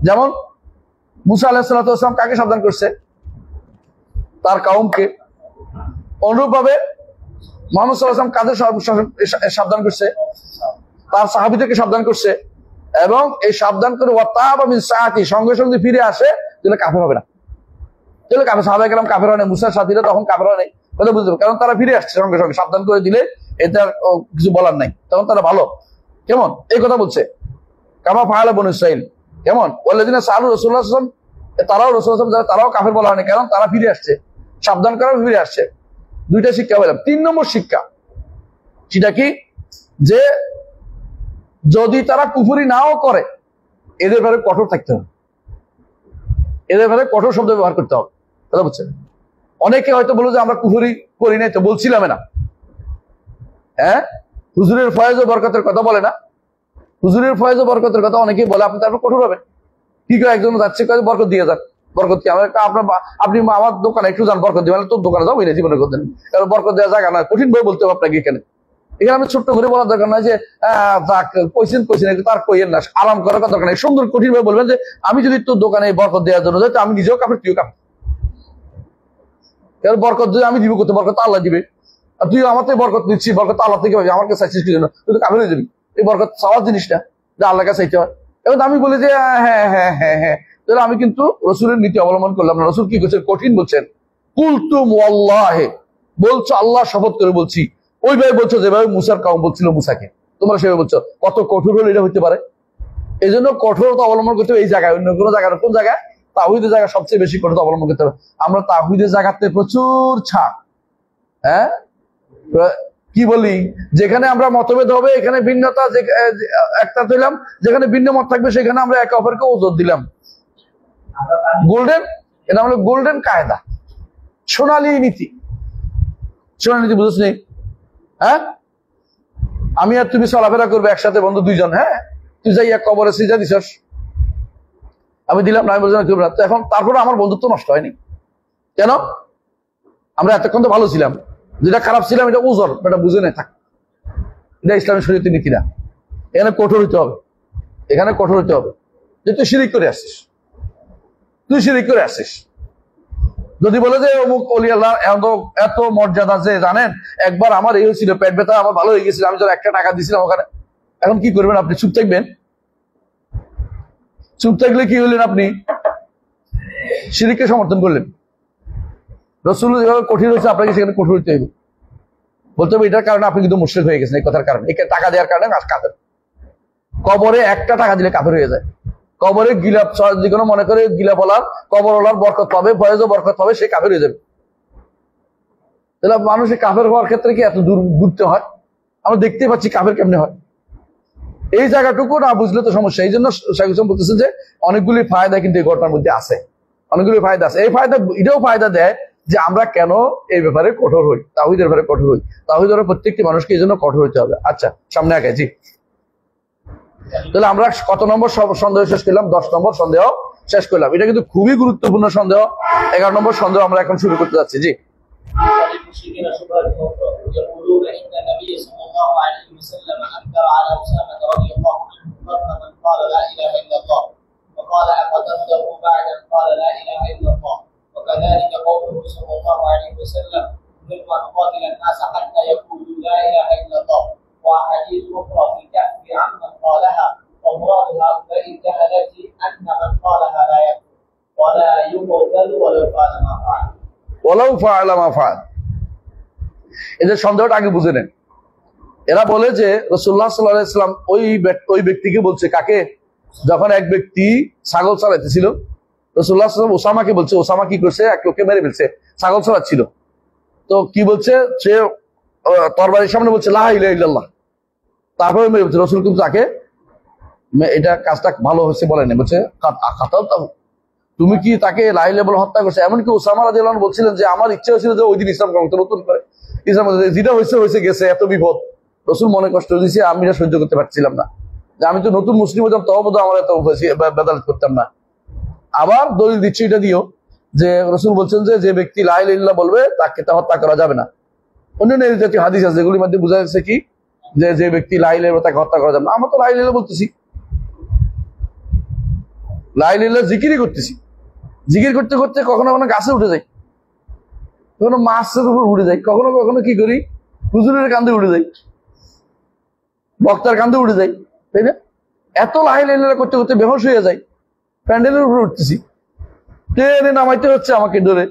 যেমন মুসা আলাইহিস সালাম কাকে সাবধান করছে? তার কওমকে। অনুরূপ ভাবে মুহাম্মদ সাল্লাল্লাহু আলাইহি ওয়াসাল্লাম কাদের সাবধান করছে? তার সাহাবীদেরকে সাবধান করছে। এবং এই সাবধান করে ওয়াতাবা মিন সাআতি, সঙ্গে সঙ্গে ফিরে আসে, তাহলে কাফের হবে না। তাহলে কাফের সাহাবায়ে কেরাম কাফের হয় না, মুসার সাথীরা তখন কাফের হয় নাই, কথা বুঝতে হবে, কারণ তারা ফিরে আসছে সঙ্গে সঙ্গে, সাবধান করে দিলে এটা কিছু বলার নাই, তখন তারা ভালো। কেমন এই কথা বলছে? কামা ফাআলা বনু ইসরাঈল, কেমন ওয়াল্লাযিনা সাআলু রাসূলুল্লাহ সাল্লাল্লাহু আলাইহি ওয়াসাল্লাম, তারাও রাসূলুল্লাহ সাল্লাল্লাহু আলাইহি ওয়াসাল্লাম তারাও কাফের বলা হয়নি, কারণ তারা ফিরে আসছে, সাবধান করা ফিরে আসছে। দুইটা শিক্ষা পেলাম। 3 নম্বর শিক্ষা, সেটা কি, যে যদি তারা কুফরি নাও করে, এদের ব্যাপারে কঠোর থাকতে হবে, এদের ব্যাপারে কঠোর শব্দ ব্যবহার করতে হবে, কথা বুঝছেন? অনেকে হয়তো বললো যে আমরা কুফরি করি নাই, তো বলছিলাম না, হ্যাঁ, হুজুরের ফয়েজ ও বরকতের কথা বলে না, হুজুরের ফয়েজ ও বরকতের কথা অনেকেই বলে, আপনি তারপর কঠোর হবেন। কি করে একজন যাচ্ছে, বরকত দিয়ে যান, বরকত কি আপনার, আপনি আমার দোকানে একটু যান, বরকত দিয়ে, তোর দোকানে যাবো না জীবনে করতেন, কারণ বরকত দেওয়া জায়গা না, কঠিন ভাবে বলতে হবে আপনাকে। এখানে আমি ছোট্ট করে বলার দরকার নয় যে কইছেন তার কইয়েন না, আরাম করার দরকার নেই, সুন্দর কঠিন ভাবে বলবেন যে আমি যদি তোর দোকানে বরকত দেওয়ার জন্য যাই, তো আমি নিজেও কাফের, তুইও কাফের। বরকত যদি আমি দিব, করতে বরকত আল্লাহ দিবে, আর তুই আমার থেকে বরকত দিচ্ছি, বরকত আল্লাহ থেকে হবে, আমার কাছে চাইছিস কি জন্য? তুই তো কাফের হয়ে যাবি। এই বরকত চাওয়ার জিনিসটা যে আল্লাহর কাছে চাইতে হয়। এবং আমি বলি যে হ্যাঁ হ্যাঁ হ্যাঁ হ্যাঁ, তাহলে আমি কিন্তু রসুলের নীতি অবলম্বন করলাম না। রসুল কি করছেন? কঠিন বলছেন, কুলতুম ওয়াল্লাহি, বলছো আল্লাহ শপথ করে বলছি, ওইভাবে বলছো যেভাবে মুসার কওম বলছিল মুসাকে, তোমরা সেভাবে বলছো। কত কঠোর হলে এটা হইতে পারে? এই জন্য কঠোরতা অবলম্বন করতে হবে এই জায়গায়, অন্য কোনো জায়গায়, কোন জায়গায়? তাওহীদের জায়গায় সবচেয়ে বেশি কঠোরতা অবলম্বন করতে হবে। আমরা তাওহীদের জায়গাতে প্রচুর ছাড়, হ্যাঁ, কি বলি, যেখানে আমরা মতভেদ হবে, এখানে ভিন্নতা, একটা দিলাম, যেখানে ভিন্ন মত থাকবে সেখানে আমরা একে অপরকে ওজোর দিলাম। গোল্ডেন, এটা হলো গোল্ডেন কায়দা, সোনালী নীতি। সোনালী নীতি বুঝছ নি? হ্যাঁ, আমি আর তুমি চলাফেরা করবে একসাথে, বন্ধু দুইজন, হ্যাঁ, তুই যাই এক কবরে সিজা দিছস, আমি দিলাম না, আমি বলছিলাম না, তো এখন তারপরে আমার বন্ধুত্ব নষ্ট হয়নি কেন? আমরা এতক্ষণ তো ভালো ছিলাম, যেটা খারাপ ছিলাম এটা ওজর, এটা বুঝে নাই থাক, এটা ইসলামের শরীয়তের নীতি না। এখানে কঠোর হইতে হবে, এখানে কঠোর হইতে হবে যে তুই শিরিক করে আসছিস, তুই শিরিক করে আসছিস। যদি বলে যে অমুক ওলি আল্লাহ এত মর্যাদা, যে জানেন একবার আমার এই হয়েছিল, পেট ব্যথা আমার ভালো হয়ে গেছিল, আমি তো 1 টাকা দিয়েছিলাম ওখানে, এখন কি করবেন আপনি? চুপ থাকবেন? চুপ থাকলে কি হলেন? আপনি শিরিককে সমর্থন করলেন। রাসূল যেভাবে কঠিন হয়েছে, আপনাকে সেখানে কঠোর হইতে হবে, বলতে হবে এটার কারণে আপনি কিন্তু মুশরিক হয়ে গেছেন, এই কথার কারণে, এই টাকা দেওয়ার কারণে কাফের। কবরে 1 টাকা দিলে কাফের হয়ে যায়। কবরে গিলাপ, যে কোনো মনে করে গিলা বলার, কবরওয়ালার বরকত পাবে, ফয়েজ ও বরকত পাবে, সে কাফের হয়ে যাবে। তাহলে মানুষের কাফের হওয়ার ক্ষেত্রে কি এত দূর ঘুরতে হয়? আমরা দেখতেই পাচ্ছি কাফের কেমনে হয়। এই জায়গাটুকু না বুঝলে তো সমস্যা। এই জন্য শাইখুল ইসলাম বলতেছেন যে অনেকগুলি ফায়দা কিন্তু এই ঘটনার মধ্যে আছে, অনেকগুলি ফায়দা আছে। এই ফায়দা, এটাও ফায়দা দেয় যে আমরা কেন এই ব্যাপারে কঠোর হই, তাওহীদের ব্যাপারে কঠোর হই। তাওহীদের প্রত্যেকটি মানুষকে এই জন্য কঠোর হইতে হবে। আচ্ছা, সামনে আগে জি। তাহলে আমরা কত নম্বর সন্দেহ শেষ করলাম? 10 নম্বর সন্দেহ শেষ করলাম। এটা কিন্তু খুবই গুরুত্বপূর্ণ সন্দেহ। 11 নম্বর সন্দেহ আমরা এখন শুরু করতে যাচ্ছি। জি। وكذلك قوله صلى الله عليه وسلم نريد ان نقاتل الناس حتى يقولوا لا اله الا الله واحاديث اخرى في الكهف عمن قالها ومراد هؤلاء الجهله ان من قالها لا يكفر ولا يقتل ولو فعل ما فعل ولو فعل ما فعل এদের সন্দেহটা আগে বুঝে নেন। এরা বলে যে রাসূলুল্লাহ সাল্লাল্লাহু আলাইহি ওয়াসাল্লাম ওই ব্যক্তিকে বলছে, কাকে? যখন এক ব্যক্তি ছাগল চালাইতেছিল, রাসূলুল্লাহ সাল্লাল্লাহু আলাইহি ওয়াসাল্লাম ওসামাকে বলছে, ওসামা কি করছে? এক লোককে মেরে ফেলছে, ছাগল চালাচ্ছিল। তো কি বলছে সে? তরবারির সামনে বলছে লা ইলাহা ইল্লাল্লাহ, তারপরে মেরে ফেলছে। রাসূল কিন্তু তাকে এটা কাজটা ভালো হয়েছে বলেন, বলছে তুমি কি তাকে লা ইলাহা বলে হত্যা করছে? এমনকি ওসামা রাদিয়াল্লাহু আনহু বলছিলেন যে আমার ইচ্ছা হয়েছিল যে ওই দিন ইসলাম গ্রহণ করতে, নতুন করে ইসলাম, যেটা হয়েছে গেছে, এত বিপদ। রাসূল মনে কষ্ট দিয়েছে, আমি এটা সহ্য করতে পারছিলাম না, যে আমি তো নতুন মুসলিম হতাম, তবে বোধ আমার এত বেদালত করতাম না। আবার দলিল দিচ্ছে এটা দিও যে রাসূল বলছেন যে ব্যক্তি লা ইলাহা ইল্লাল্লাহ বলবে তাকে হত্যা করা যাবে না। অন্যান্য এই জাতীয় হাদিস আছে যেগুলির মধ্যে বোঝা যাচ্ছে কি যে ব্যক্তি লা ইলাহা ইল্লাল্লাহ তাকে হত্যা করা যাবে না। আমরা তো লা ইলাহা ইল্লাল্লাহ বলতেছি, লা ইলাহা ইল্লাল্লাহ জিকিরই করতেছি। জিকির করতে করতে কখনো কখনো গাছে উঠে যাই, কখনো মাছের উপর উঠে যাই, কখনো কখনো কি করি হুজুরের কান্দে উঠে যাই, বক্তার কান্দে উঠে যাই, তাই না? এত লা ইলাহা ইল্লাল্লাহ করতে করতে বেহুশ হয়ে যায়, প্যান্ডেলের উপরে উঠতেছি, ট্রেনে নামাইতে হচ্ছে আমাকে ধরে।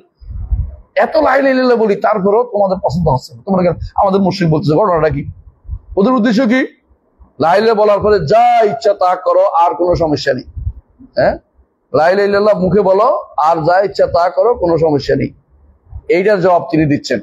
এত লা ইলাহা ইল্লাল্লাহ বলি, তারপরেও তোমাদের পছন্দ হচ্ছে না। তোমরা আমাদের মুশরিক বলতেছো, ঘটনাটা কি? ওদের উদ্দেশ্য কি? লা ইলাহা বলার পরে যা ইচ্ছা তা করো, আর কোনো সমস্যা নেই। হ্যাঁ, লা ইলাহা ইল্লাল্লাহ মুখে বলো আর যা ইচ্ছা তা করো, কোনো সমস্যা নেই। এইটার জবাব তিনি দিচ্ছেন।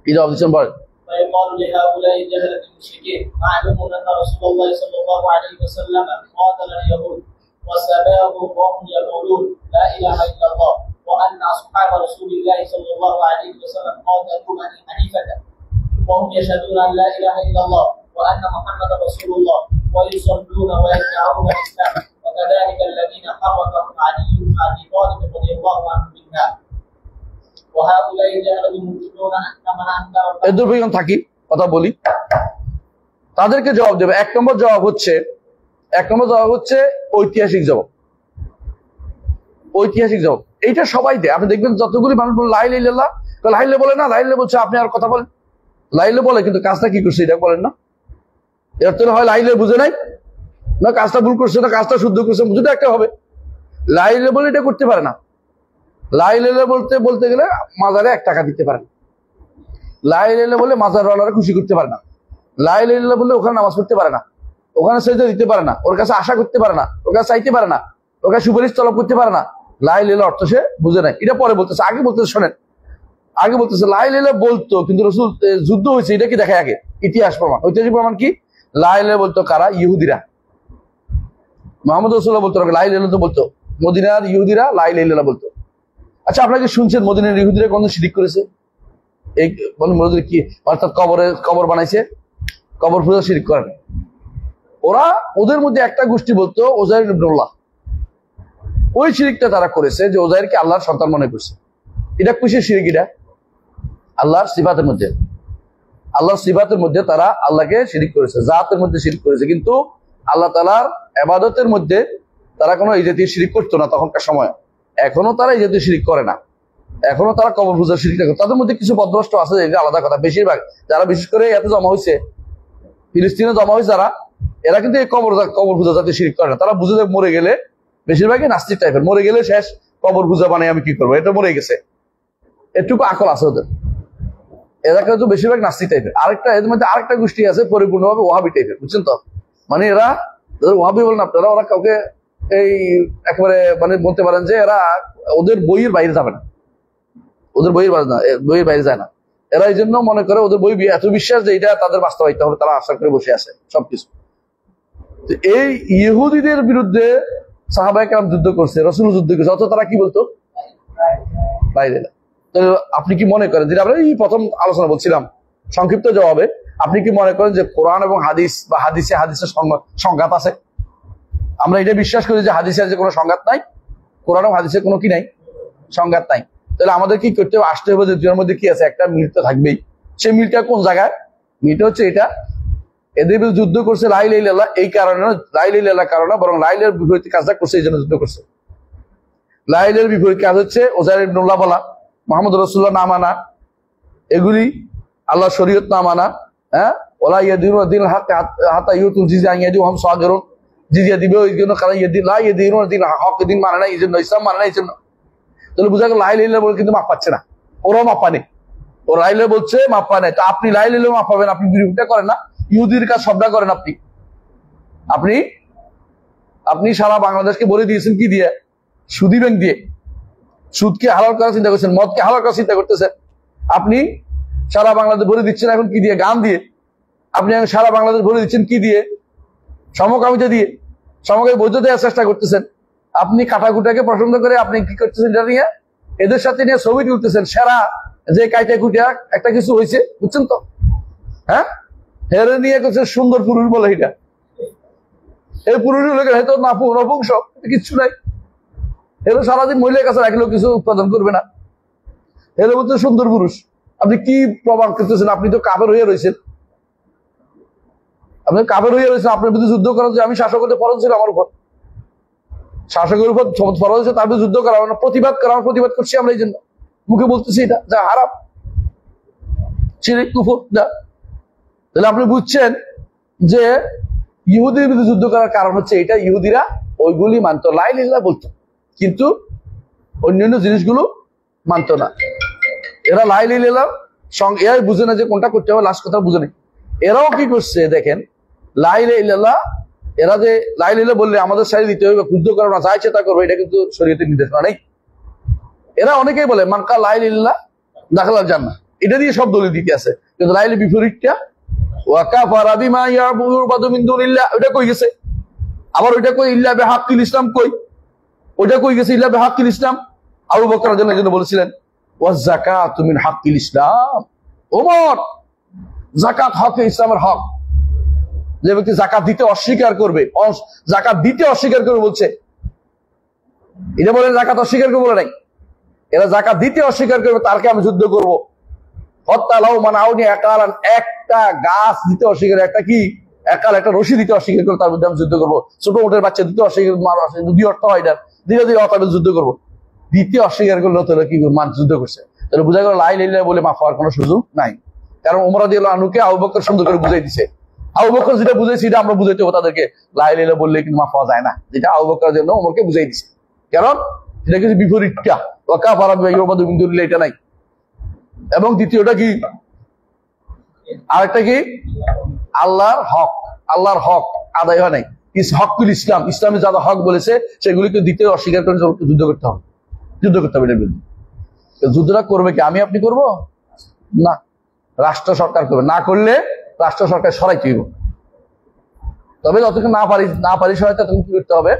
কি জবাব দিচ্ছেন বলেন? فيقال لهؤلاء الجهلة المشركين معلوم أن رسول الله صلى الله عليه وسلم قاتل اليهود وسباهم وهم يقولون لا إله إلا الله، وأن أصحاب رسول الله صلى الله عليه وسلم قاتلوا بني حنيفة وهم يشهدون أن لا إله إلا الله وأن محمدا رسول الله ويصلون ويدعون الإسلام، وكذلك الذين حركهم علي بن أبي طالب رضي الله عنه بالنار، وهؤلاء الجهلة ينكرون أن من أنكر এদের পর্যন্ত থাকি, কথা বলি, তাদেরকে জবাব দেবে। এক নম্বর জবাব হচ্ছে ঐতিহাসিক জবাব। ঐতিহাসিক জবাব এইটা সবাই দেয়। আপনি দেখবেন যতগুলি মানুষ বলে লা ইলাহা ইল্লাল্লাহ, লা ইলাহা বলে না, লা ইলাহা বলছে, আপনি আর কথা বলেন। লা ইলাহা বলে কিন্তু কাজটা কি করছে এটা বলেন না। এর তো হয় লা ইলাহা বুঝে নাই, না কাজটা ভুল করছে, না কাজটা শুদ্ধ করছে, দুটো একটা হবে। লা ইলাহা বলে এটা করতে পারে না। লা ইলাহা বলতে গেলে মাজারে 1 টাকা দিতে পারে না। লা ইলাহা বলে মাজারওয়ালারা খুশি করতে পারে না। লা ইলাহা বলে ওখানে নামাজ পড়তে পারে না, ওখানে সেজদা দিতে পারে না, ওর কাছে আশা করতে পারে না, ওর কাছে চাইতে পারে না, ওর কাছে সুপারিশ তলব করতে পারে না। লা ইলাহা অর্থ সে বুঝে নাই। এটা পরে বলতেছে, আগে বলতেছে শোনেন, আগে বলতেছে লা ইলাহা বলতো, কিন্তু রাসূল যুদ্ধ হয়েছে এটা কি দেখায় আগে, ইতিহাস প্রমাণ। ঐতিহাসিক প্রমাণ কি? লা ইলাহা বলতো কারা? ইহুদিরা। মুহাম্মদ রাসূলুল্লাহ বলতো লা ইলাহা বলতো, মদিনার ইহুদিরা লা ইলাহা বলতো। আচ্ছা, আপনারা কি শুনছেন মদিনার ইহুদিরা কোন শিরক করেছে? এই বলেন কি, অর্থাৎ কবর বানাইছে, কবর পূজা শিরক করে না। ওদের মধ্যে একটা গোষ্ঠী বলতো ওজাইর ইবনুল্লাহ, ওই শিরকটা তারা করেছে যে ওজাইরকে আল্লাহর সন্তান মনে করছে। এটা কিসের শিরক? এটা আল্লাহর সিফাতের মধ্যে, আল্লাহর সিফাতের মধ্যে তারা আল্লাহকে শিরক করেছে, জাতের মধ্যে শিরক করেছে। কিন্তু আল্লাহ তাআলার ইবাদতের মধ্যে তারা কোনো এই জাতীয় শিরক করতো না তখনকার সময়। এখনো তারা এই জাতীয় শিরক করে না, এখনো তারা কবর পূজার শিরকটা করে। তাদের মধ্যে কিছু বদভ্রষ্ট আছে, এটা আলাদা কথা। বেশিরভাগ যারা বিশেষ করে এত জমা হয়েছে, ফিলিস্তিনে জমা হয়েছে যারা, এরা কিন্তু এই কবর পূজা জাতীয় শিরক করে না। তারা বুঝে যায় মরে গেলে, বেশিরভাগই নাস্তিক টাইপের, মরে গেলে শেষ, কবর পূজা বানাই আমি কি করবো, এটা মরে গেছে, এটুকু আকল আছে ওদের। এরা কিন্তু বেশিরভাগ নাস্তিক টাইপের। এদের মধ্যে আরেকটা গোষ্ঠী আছে পরিপূর্ণভাবে ওয়াহাবি টাইপের, বুঝছেন তো? মানে এরা ওয়াহাবি বলেন আপনারা, ওরা কাউকে এই একেবারে মানে বলতে পারেন যে এরা ওদের বইয়ের বাইরে যাবে না, ওদের বইয়ের বাইরে যায় না। এরা এই জন্য মনে করে ওদের বই এত বিশ্বাস যে এটা তাদের বাস্তবায়িত হবে, তারা আশা করে বসে আছে সবকিছু। এই ইহুদিদের বিরুদ্ধে সাহাবায়ে কেরাম যুদ্ধ করছে, রাসূল যুদ্ধ করছে, অথচ তারা কি বলতো? বাইরে না। আপনি কি মনে করেন, যেটা আমরা এই প্রথম আলোচনা বলছিলাম সংক্ষিপ্ত জবাবে, আপনি কি মনে করেন যে কোরআন এবং হাদিস বা হাদিসের সংঘাত আছে? আমরা এটা বিশ্বাস করি যে হাদিসের যে কোনো সংঘাত নাই, কোরআন এবং হাদিসের কোনো কি নাই, সংঘাত নাই। তাহলে আমাদের কি করতে হবে? আসতে হবে যে দুটোর মধ্যে কি আছে, একটা মিল তো থাকবেই। সেই মিলটা কোন জায়গায়? মিলটা হচ্ছে এটা, এদের বিরুদ্ধে যুদ্ধ করছে লা ইলাহা ইল্লাল্লাহ এই কারণে, লা ইলাহা ইল্লাল্লাহ কারণে, বরং লা ইলাহার বিপরীতে কাজটা করছে, এই জন্য যুদ্ধ করছে। লা ইলাহার বিপরীত কাজ হচ্ছে ওজাইর ইবনুল্লাহ বলা, মুহাম্মদ রাসূলুল্লাহ না মানা, এগুলি আল্লাহ শরীয়ত না মানা। হ্যাঁ, ওয়ালা ইয়াদিনুনা দিনাল হক হাত্তা ইউতুল জিজিয়া আন ইয়াদিন ওয়া হুম সাগিরুন, জিজিয়া দিবে ওই জন্য, কারণ লা ইয়াদিনুনা দিনাল হক, দিন মানে না, এই জন্য ইসলাম মানে না, এই জন্য। তাহলে বোঝা গেল লা ইলাহা ইল্লাল্লাহ বলে কিন্তু মাপ পাচ্ছে না, ওরাও মাপ পানে। ও লাইলে বলছে মাপ পায় নাই, তো আপনি লাইলে মাপ পাবেন, আপনি বিরোধিতা করেন না, ইহুদির কাজ সবটা করেন। আপনি আপনি সারা বাংলাদেশকে বলে দিয়েছেন কি দিয়ে? সুদী ব্যাংক দিয়ে। সুদকে হালাল করার চিন্তা করছেন, মদকে হালাল করার চিন্তা করতেছেন। আপনি সারা বাংলাদেশ ভরে দিচ্ছেন এখন কি দিয়ে? গান দিয়ে। আপনি এখন সারা বাংলাদেশ ভরে দিচ্ছেন কি দিয়ে? সমকামিতা দিয়ে। সমকামী বৈধ দেওয়ার চেষ্টা করতেছেন। আপনি কাটাকুটাকে পছন্দ করে আপনি কি করতেছেন? এটা নিয়ে এদের সাথে নিয়ে ছবি তুলতেছেন। সেরা যে কাইটা কুটিয়া একটা কিছু হয়েছে, বুঝছেন তো? হ্যাঁ, হেরে নিয়ে করছে সুন্দর পুরুষ বলে। এটা এই পুরুষ লোকের হয়তো নপুংস, কিচ্ছু নাই। এরা সারাদিন মহিলার কাছে রাখলেও কিছু উৎপাদন করবে না। এর মধ্যে সুন্দর পুরুষ। আপনি কি প্রমাণ করতেছেন? আপনি তো কাফের হয়ে রয়েছেন। আপনি কাফের হয়ে রয়েছেন। আপনার বিরুদ্ধে যুদ্ধ করা, যে আমি শাসক হতে ফরজ ছিল আমার উপর, শাসকের উপর ফরজ হচ্ছে তার বিরুদ্ধে যুদ্ধ করা, প্রতিবাদ করা। আমরা প্রতিবাদ করছি আমরা এই জন্য, মুখে বলতেছি এটা যা হারাম, শিরক কুফর। তাহলে আপনি বুঝছেন যে ইহুদির বিরুদ্ধে যুদ্ধ করার কারণ হচ্ছে এটা, ইহুদিরা ওইগুলি মানত, লা ইলাহা ইল্লাল্লাহ বলতো, কিন্তু অন্যান্য জিনিসগুলো মানত না। এরা লা ইলাহা ইল্লাল্লাহ সঙ্গে এরাই বুঝে না যে কোনটা করতে হবে, লাস্ট কথা বুঝে নেই। এরাও কি করছে দেখেন, লা ইলাহা ইল্লাল্লাহ, এরা যে লা ইলাহা ইল্লাল্লাহ বললে আমাদের সাইড দিতে হবে, যুদ্ধ করবো না, যা ইচ্ছা তা করবো, এটা কিন্তু শরীয়তের নির্দেশনা নেই। এরা অনেকেই বলে মান কালা লা ইলাহা ইল্লাল্লাহ দাখালাল জান্নাহ, এটা দিয়ে সব দলিল দিতে আছে, কিন্তু লা ইলাহা বিপরীতটা ওয়া কাফারা বিমা ইয়াবুদু মিন দুনিল্লাহ, ওটা কই গেছে? আবার ওইটা কই ইল্লা বিহাক্কিল ইসলাম, কই ওইটা কই গেছে? ইল্লা বিহাক্কিল ইসলাম। আবু বকর রাদিয়াল্লাহু আনহু বলেছিলেন ওয়াজ যাকাতু মিন হাক্কিল ইসলাম। ওমর, যাকাত হক, ইসলামের হক। যে ব্যক্তি যাকাত দিতে অস্বীকার করবে, যাকাত দিতে অস্বীকার করবে বলছে, এটা বলেন যাকাত অস্বীকার করবে বলে নাই। এরা যাকাত দিতে অস্বীকার করবে, তারকে আমি যুদ্ধ করব। হত্যালাও মানাউনি একালান, একটা গাছ দিতে অস্বীকার, একটা কি একাল, একটা রশি দিতে অস্বীকার করে তার বিরুদ্ধে আমি যুদ্ধ করবো। ছোট মোটের বাচ্চা দিতে অস্বীকার, যদি অর্থ হয় এটা ধীরে ধীরে অর্থ যুদ্ধ করবো। দিতে অস্বীকার করলে তাহলে কি যুদ্ধ করছে? তাহলে বোঝা গেল লা ইলাহা ইল্লাল্লাহ বলে মাফ হওয়ার কোনো সুযোগ নাই। কারণ ওমর রাদিয়াল্লাহু আনহুকে আবু বকর সুন্দর করে বুঝাই দিছে। আবু বকর যেটা বুঝাইছে এটা আমরা বুঝাইতে হবে তাদেরকে, লা ইলাহা ইল্লাল্লাহ বললে কিন্তু মাফ হওয়া যায় না, যেটা আবু বকর জন্য ওমরকে বুঝাই দিছে। কারণ এটা কিছু বিপরীতটা, ওয়া কাফারা বিমা ইয়াবুদু মিন দুনিল্লাহ, এটা নাই। এবং দ্বিতীয়টা কি? আরেকটা কি? আল্লাহর হক, আল্লাহর হক আদায় হয় নাই। হকুল ইসলাম, ইসলামে যারা হক বলেছে সেগুলিকে দিতে অস্বীকার করে যুদ্ধ করতে হবে, যুদ্ধ করতে হবে। এটার বিরুদ্ধে যুদ্ধটা করবে কি? আমি আপনি করব না, রাষ্ট্র সরকার করবে। না করলে রাষ্ট্র সরকার সরাইতে হইব। তবে যতক্ষণ না পারি সহায়তা, তখন কি করতে হবে?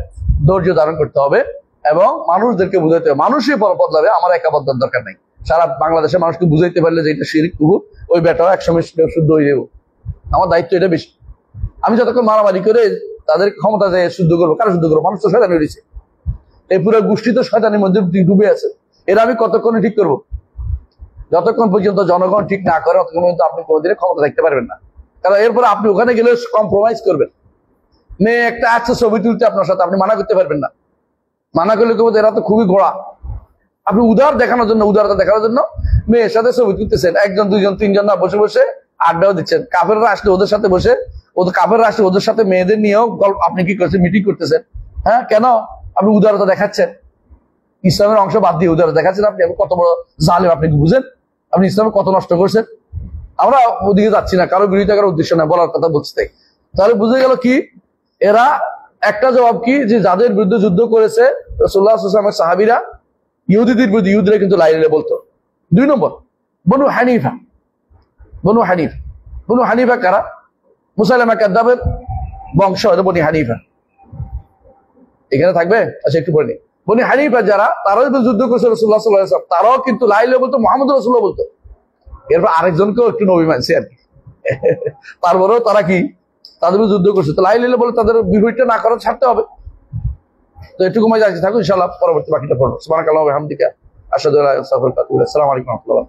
ধৈর্য ধারণ করতে হবে এবং মানুষদেরকে বুঝাইতে হবে। মানুষই পর বদলাবে, আমার একা বদলার দরকার নাই। সারা বাংলাদেশের মানুষকে বুঝাইতে পারলে যে এটা শিরক কুফর, ওই বেটাও একসময় শুদ্ধ হয়ে যাবো। আমার দায়িত্ব এটা বেশি। আমি যতক্ষণ মারামারি করে তাদের ক্ষমতা যায় শুদ্ধ করবো, কারো শুদ্ধ করবো? মানুষ তো শয়তানি হয়েছে, এই পুরো গোষ্ঠী তো শয়তানির মধ্যে ডুবে আছে। এরা আমি কতক্ষণে ঠিক করবো? যতক্ষণ পর্যন্ত জনগণ ঠিক না করে ততক্ষণ পর্যন্ত আপনি কোনোদিনে ক্ষমতা দেখতে পারবেন না। কারণ এরপরে আপনি ওখানে গেলে কম্প্রোমাইজ করবেন। মেয়ে একটা আছে ছবি তুলতে আপনার সাথে, আপনি মানা করতে পারবেন না। মানা করলে কেবল এরা তো খুবই ঘোড়া। আপনি উদার দেখানোর জন্য, উদারতা দেখানোর জন্য মেয়ের সাথে ছবি তুলতেছেন, একজন দুইজন তিনজন না বসে বসে আড্ডাও দিচ্ছেন। কাফেররা আসলে ওদের সাথে বসে, কাফেররা আসলে ওদের সাথে মেয়েদের নিয়েও আপনি কি করছেন? মিটিং করতেছেন। হ্যাঁ, কেন? আপনি উদারতা দেখাচ্ছেন, ইসলামের অংশ বাদ দিয়ে উদারতা দেখাচ্ছেন। আপনি কত বড় জালেম, আপনি কি বুঝেন? আপনি ইসলামের কত নষ্ট করছেন। আমরা ওদিকে যাচ্ছি না, কারো বিরোধিতা করার উদ্দেশ্য না, বলার কথা বলতে। তাহলে বুঝে গেল কি? এরা একটা জবাব কি, যে যাদের বিরুদ্ধে যুদ্ধ করেছে রাসূলুল্লাহ সাল্লাল্লাহু আলাইহি ওয়াসাল্লামের সাহাবীরা, ইহুদিদের বিরুদ্ধে, ইহুদিরা কিন্তু লা ইলাহা ইল্লাল্লাহ বলতো। 2 নম্বর, বনু হানিফা। বনু হানিফা, বনু হানিফা কারা? মুসাইলামা কাযযাবের বংশ, বনি হানিফা। এখানে থাকবে, আচ্ছা একটু পড়ে নি। বনি হানিফা যারা, তারাও যুদ্ধ করেছে রাসূলুল্লাহ সাল্লাল্লাহু আলাইহি ওয়াসাল্লাম, তারাও কিন্তু লা ইলাহা ইল্লাল্লাহ বলতো, মুহাম্মদুর রাসূলুল্লাহ বলতো। এরপর আরেকজনকেও একটু নবী মানছে আর কি। তারপরেও তারা কি তাদের যুদ্ধ করছে। তো লা ইলাহা ইল্লাল্লাহ বলে তাদের বিপরীতটা না করা ছাড়তে হবে। তো এটুকু যাচ্ছি, থাকুন ইনশাআল্লাহ। পরবর্তী বাকিটা পড়বো। সুবহানাকাল্লাহি ওয়া বিহামদিকা, আশহাদু আল্লা ইলাহা ইল্লা আনতা, আস্তাগফিরুকা ওয়া আতুবু ইলাইক। আসসালামু আলাইকুম ওয়া রাহমাতুল্লাহ।